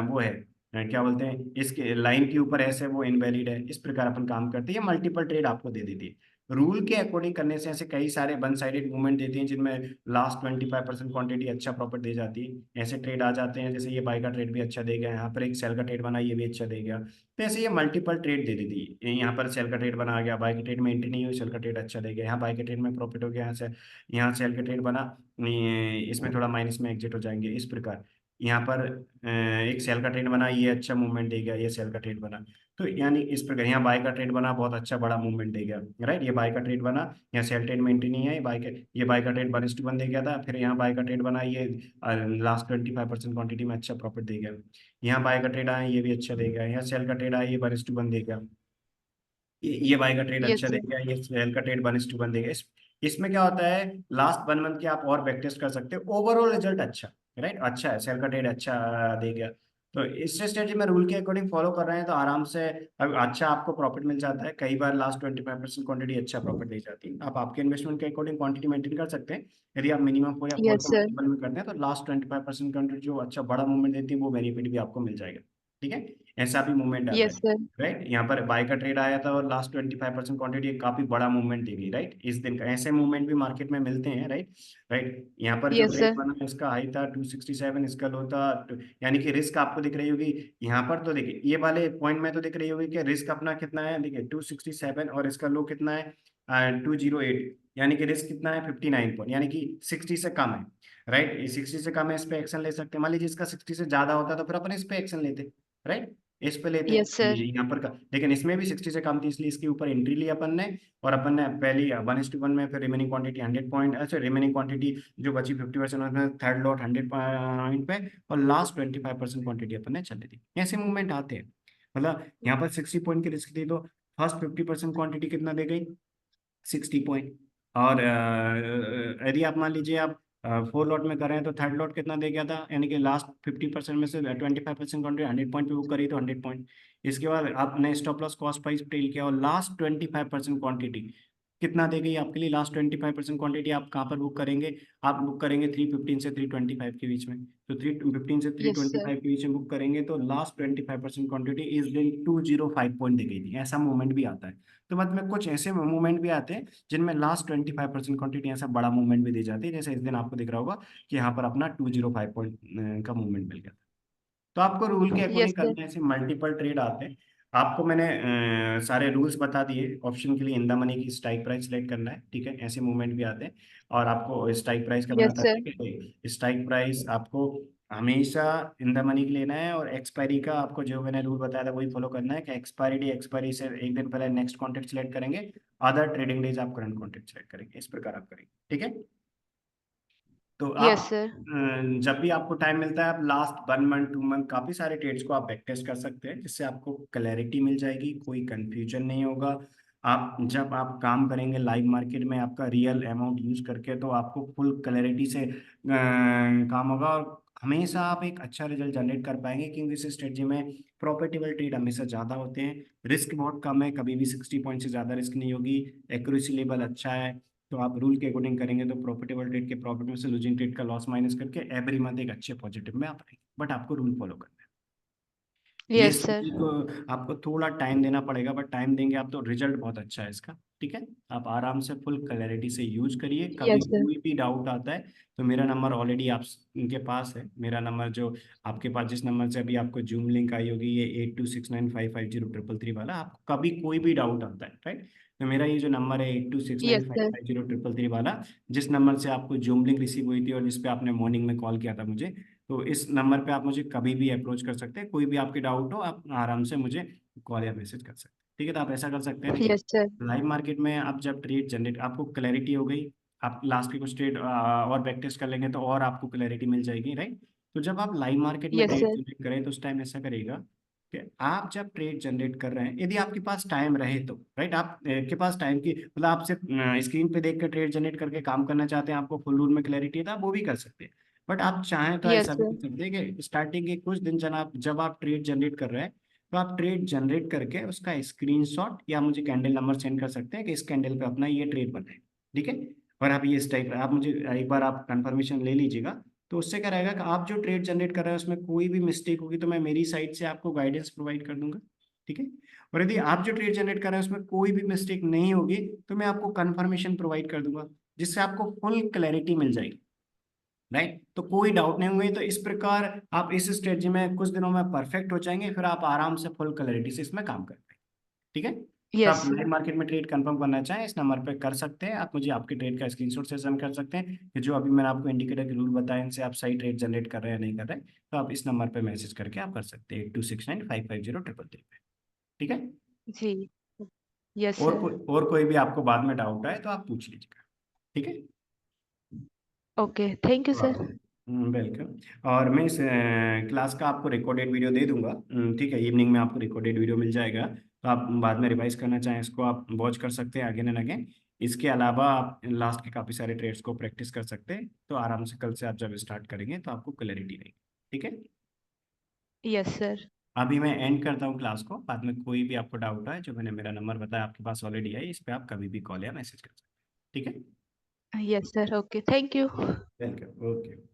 वो है क्या बोलते हैं, इसके लाइन के ऊपर ऐसे वो इनवैलिड है, इस प्रकार अपन काम करते हैं। मल्टीपल ट्रेड आपको दे देती है। रूल के अकॉर्डिंग करने से ऐसे कई सारे वन साइडेड मूवमेंट देती हैं, जिनमें लास्ट 25% क्वांटिटी अच्छा प्रॉफिट दे जाती है। ऐसे ट्रेड आ जाते हैं, जैसे ये बाय का ट्रेड भी अच्छा दे गया, यहाँ पर एक सेल का ट्रेड बना, ये भी अच्छा दे गया। तो ऐसे ये मल्टीपल ट्रेड दे देती है। यहाँ पर सेल का ट्रेड बना आ गया, बाय के ट्रेड में एंट्री नहीं हुई, सेल का ट्रेड अच्छा दे गया, यहाँ बाय के ट्रेड में प्रॉफिट हो गया, यहाँ सेल का ट्रेड बना, इसमें थोड़ा माइनस में एग्जिट हो जाएंगे, इस प्रकार। यहाँ पर एक सेल का ट्रेड बना, ये अच्छा मूवमेंट दे गया, ये सेल का ट्रेड बना। तो यानी इस प्रकार यहाँ बाय का ट्रेड बना, बहुत अच्छा बड़ा मूवमेंट दे गया, राइट। ये बाय का ट्रेड बना, यहाँ सेल ट्रेड में एंट्री नहीं है, ये बाय का ट्रेड 1:1 दे गया था, फिर यहाँ बाय का ट्रेड बना, ये लास्ट 25% क्वांटिटी में अच्छा प्रॉफिट दे गया। यहाँ बाय का ट्रेड आया, ये भी अच्छा दे गया, यहाँ सेल का ट्रेड आया, ये 1:1 दे गया, ये बाय का ट्रेड Yes, अच्छा sir. देगा, ये सेल का ट्रेड 1:1 देगा। इसमें क्या होता है, लास्ट 1 मंथ के आप और बैक टेस्ट कर सकते हो, ओवरऑल रिजल्ट अच्छा, राइट, अच्छा है, सेल का ट्रेड अच्छा देगा। तो इस स्ट्रेटेजी में रूल के अकॉर्डिंग फॉलो कर रहे हैं तो आराम से अब अच्छा आपको प्रॉफिट मिल जाता है। कई बार लास्ट 25% क्वांटिटी अच्छा प्रॉफिट दे जाती है। आप आपके इन्वेस्टमेंट के अकॉर्डिंग क्वांटिटी मेंटेन कर सकते हैं। यदि आप मिनिमम 4 या 4 Yes, के sir. मल्टीपल में करते हैं तो लास्ट 25% क्वांटिटी जो अच्छा बड़ा मूवमेंट देती है वो बेनिफिट भी आपको मिल जाएगा। ठीक है, ऐसा भी मूवमेंट आता है, Yes, sir. राइट। यहाँ पर बाय का ट्रेड आया था और लास्ट 25% क्वांटिटी काफी बड़ा मूवमेंट देगी, राइट। इस दिन का ऐसे मूवमेंट भी मार्केट में मिलते हैं, राइट। राइट, यहाँ पर जो Yes, ट्रेड sir. बना इसका हाई था 267, इसका लो था यानी कि रिस्क आपको दिख रही होगी। यहाँ पर तो देखिए ये वाले पॉइंट में तो दिख रही होगी कि रिस्क अपना कितना है, देखिए 267 और इसका लो कितना है 208, यानी कि रिस्क कितना है 59 पॉइंट, यानी कि 60 से कम है, राइट। 60 से कम है, इस पे एक्शन ले सकते हैं। मान लीजिए इसका 60 से ज्यादा होता तो फिर अपन इस पे एक्शन लेते, राइट, इस पे लेते। Yes, sir. यहाँ पर का लेकिन इसमें भी 60 से कम थी, इसलिए इसके ऊपर एंट्री ली अपन ने। और अपन ने पहली 1:1 में, फिर रिमेनिंग क्वांटिटी 100 पॉइंट, अच्छा रिमेनिंग क्वांटिटी जो बची 50% उसमें थर्ड लॉट 100 पॉइंट पे, और लास्ट 25% क्वांटिटी अपन ने चले दी। ऐसे मूवमेंट आते हैं, मतलब यहाँ पर 60 पॉइंट की रिस्क थी तो फर्स्ट 50% क्वांटिटी कितना दे गई, 60 पॉइंट। और यदि आप मान लीजिए आप 4 लॉट में कर रहे हैं तो थर्ड लॉट कितना दे गया था, यानी कि लास्ट 50% में से 25% क्वांटिटी 100 पॉइंट पे बुक करी तो 100 पॉइंट। इसके बाद आपने stop loss cost price trail किया और लास्ट 25% क्वांटिटी कितना दे गई आपके लिए, लास्ट 25% क्वांटिटी आप कहाँ पर बुक करेंगे, आप बुक करेंगे 315 से 325 के बीच में। तो 315 से three Yes, twenty sir. Five के बीच में बुक करेंगे तो लास्ट 25% क्वांटिटी इस दिन 205 पॉइंट दी गई थी। ऐसा मूवमेंट भी आता है। तो मतलब में कुछ ऐसे मूवमेंट भी आते हैं जिनमें लास्ट 25% क्वांटिटी ऐसा बड़ा मूवमेंट भी दी जाती है, जैसे इस दिन आपको दिख रहा होगा कि यहाँ पर अपना 205 पॉइंट का मूवमेंट मिल गया। तो आपको रूल के Yes, अकॉर्डिंग sir. करना है, ऐसे मल्टीपल ट्रेड आते हैं। आपको मैंने सारे रूल्स बता दिए। ऑप्शन के लिए इन द मनी की स्ट्राइक प्राइस सिलेक्ट करना है, ठीक है, ऐसे मूवमेंट भी आते हैं। और आपको स्ट्राइक प्राइस का Yes, बनाता sir. है कि स्ट्राइक प्राइस आपको हमेशा इन द मनी की लेना है, और एक्सपायरी का आपको जो मैंने रूल बताया था वही फॉलो करना है कि एक्सपायरी से एक दिन पहले नेक्स्ट कॉन्ट्रैक्ट सिलेक्ट करेंगे, अदर ट्रेडिंग डेज आप करंट कॉन्ट्रैक्ट सिलेक्ट करेंगे, इस प्रकार आप करेंगे, ठीक है। तो आप Yes, sir. जब भी आपको टाइम मिलता है आप लास्ट 1 मंथ 2 मंथ काफी सारे ट्रेड्स को आप बैक टेस्ट कर सकते हैं, जिससे आपको क्लैरिटी मिल जाएगी, कोई कंफ्यूजन नहीं होगा। आप जब आप काम करेंगे लाइव मार्केट में आपका रियल अमाउंट यूज करके तो आपको फुल क्लैरिटी से काम होगा, और हमेशा आप एक अच्छा रिजल्ट जनरेट कर पाएंगे, क्योंकि इस स्ट्रेटजी में प्रॉफिटेबल ट्रेड हमेशा ज्यादा होते हैं, रिस्क बहुत कम है, कभी भी 60 पॉइंट से ज्यादा रिस्क नहीं होगी, एक्यूरेसी लेवल अच्छा है। तो आप रूल के अकॉर्डिंग करेंगे तो प्रॉफिटेबल ट्रेड के प्रॉफिट में से लूजिंग ट्रेड का लॉस माइनस करके एवरी मंथ एक अच्छे पॉजिटिव में आप आएंगे, बट आपको रूल फॉलो करना है। ये Yes, sir. स्ट्रेटजी को आपको थोड़ा टाइम देना पड़ेगा, बट टाइम देंगे आप तो रिजल्ट बहुत अच्छा है इसका, ठीक है। आप आराम से फुल क्लैरिटी से यूज करिए। कभी Yes, sir. कोई भी डाउट आता है तो मेरा नंबर ऑलरेडी आप के पास है, मेरा नंबर जो आपके पास जिस नंबर से अभी आपको जूम लिंक आई होगी, ये 8269550333 वाला, आपको कभी कोई भी डाउट आता है, राइट। तो मेरा ये जो नंबर है eight two six nine Yes, five sir. Five zero triple three वाला, जिस नंबर से आपको जूम लिंक रिसीव हुई थी और जिस पे आपने मॉर्निंग में कॉल किया था मुझे, तो इस नंबर पे आप मुझे कभी भी अप्रोच कर सकते हैं। कोई भी आपके डाउट हो आप आराम से मुझे कॉल या मैसेज कर सकते हैं। ठीक है, तो आप ऐसा कर सकते हैं, देखिए Yes, sir. लाइव मार्केट में आप जब ट्रेड जनरेट, आपको क्लैरिटी हो गई, आप लास्ट के कुछ ट्रेड और बैक टेस्ट कर लेंगे तो और आपको क्लैरिटी मिल जाएगी, राइट। तो जब आप लाइव मार्केट में Yes, ट्रेड sir. जनरेट करें तो उस टाइम ऐसा करेगा कि आप जब ट्रेड जनरेट कर रहे हैं, यदि आपके पास टाइम रहे तो, राइट, आप के पास टाइम की मतलब आप सिर्फ स्क्रीन पे देख कर ट्रेड जनरेट करके काम करना चाहते हैं, आपको फुल रूल में क्लैरिटी है तो आप वो भी कर सकते हैं। बट आप चाहें तो Yes, ऐसा भी sir. कर सकते हैं कि स्टार्टिंग के कुछ दिन जब आप ट्रेड जनरेट कर रहे हैं, तो आप ट्रेड जनरेट करके उसका स्क्रीनशॉट या मुझे कैंडल नंबर सेंड कर सकते हैं कि इस कैंडल पे अपना ये ट्रेड बना है, ठीक है। और आप ये इस टाइप आप मुझे एक बार आप कंफर्मेशन ले लीजिएगा, तो उससे क्या रहेगा कि आप जो ट्रेड जनरेट कर रहे हैं उसमें कोई भी मिस्टेक होगी तो मैं मेरी साइड से आपको गाइडेंस प्रोवाइड कर दूंगा, ठीक है। और यदि आप जो ट्रेड जनरेट कर रहे हैं उसमें कोई भी मिस्टेक नहीं होगी तो मैं आपको कंफर्मेशन प्रोवाइड कर दूंगा, जिससे आपको फुल क्लैरिटी मिल जाएगी, राइट। तो कोई डाउट नहीं होंगे, तो इस प्रकार आप इस स्ट्रेटजी में कुछ दिनों में परफेक्ट हो जाएंगे, फिर आप आराम से फुल क्लैरिटी से इसमें काम कर पाएंगे, ठीक है। तो Yes, आप sir. लाइव मार्केट में ट्रेड कंफर्म करना चाहें इस नंबर पे कर सकते हैं, आप मुझे आपके ट्रेड का स्क्रीनशॉट से सेंड कर सकते हैं कि जो अभी मैंने आपको इंडिकेटर के रूल बताए इनसे आप सही ट्रेड जनरेट कर रहे हैं या नहीं कर रहे हैं, तो आप इस नंबर पे मैसेज करके आप कर सकते हैं 8269550333 पे, ठीक है। जी. Yes, और sir. कोई भी आपको बाद में डाउट आए तो आप पूछ लीजिएगा, ठीक है। Okay. Thank you, sir. Welcome. और मैं इस क्लास का आपको रिकॉर्डेड वीडियो दे दूंगा, ठीक है, इवनिंग में आपको रिकॉर्डेड वीडियो मिल जाएगा, तो आप बाद में रिवाइज करना चाहें इसको आप वॉच कर सकते हैं अगेन एंड अगेन। इसके अलावा आप लास्ट के काफ़ी सारे ट्रेड्स को प्रैक्टिस कर सकते हैं, तो आराम से कल से आप जब स्टार्ट करेंगे तो आपको क्लैरिटी रहेगी, ठीक है। Yes, sir. अभी मैं एंड करता हूँ क्लास को, बाद में कोई भी आपको डाउट है जो मैंने मेरा नंबर बताया आपके पास ऑलरेडी है, इस पर आप कभी भी कॉल या मैसेज कर सकते हैं, ठीक है। Yes, sir. Okay. Thank you. Welcome, okay.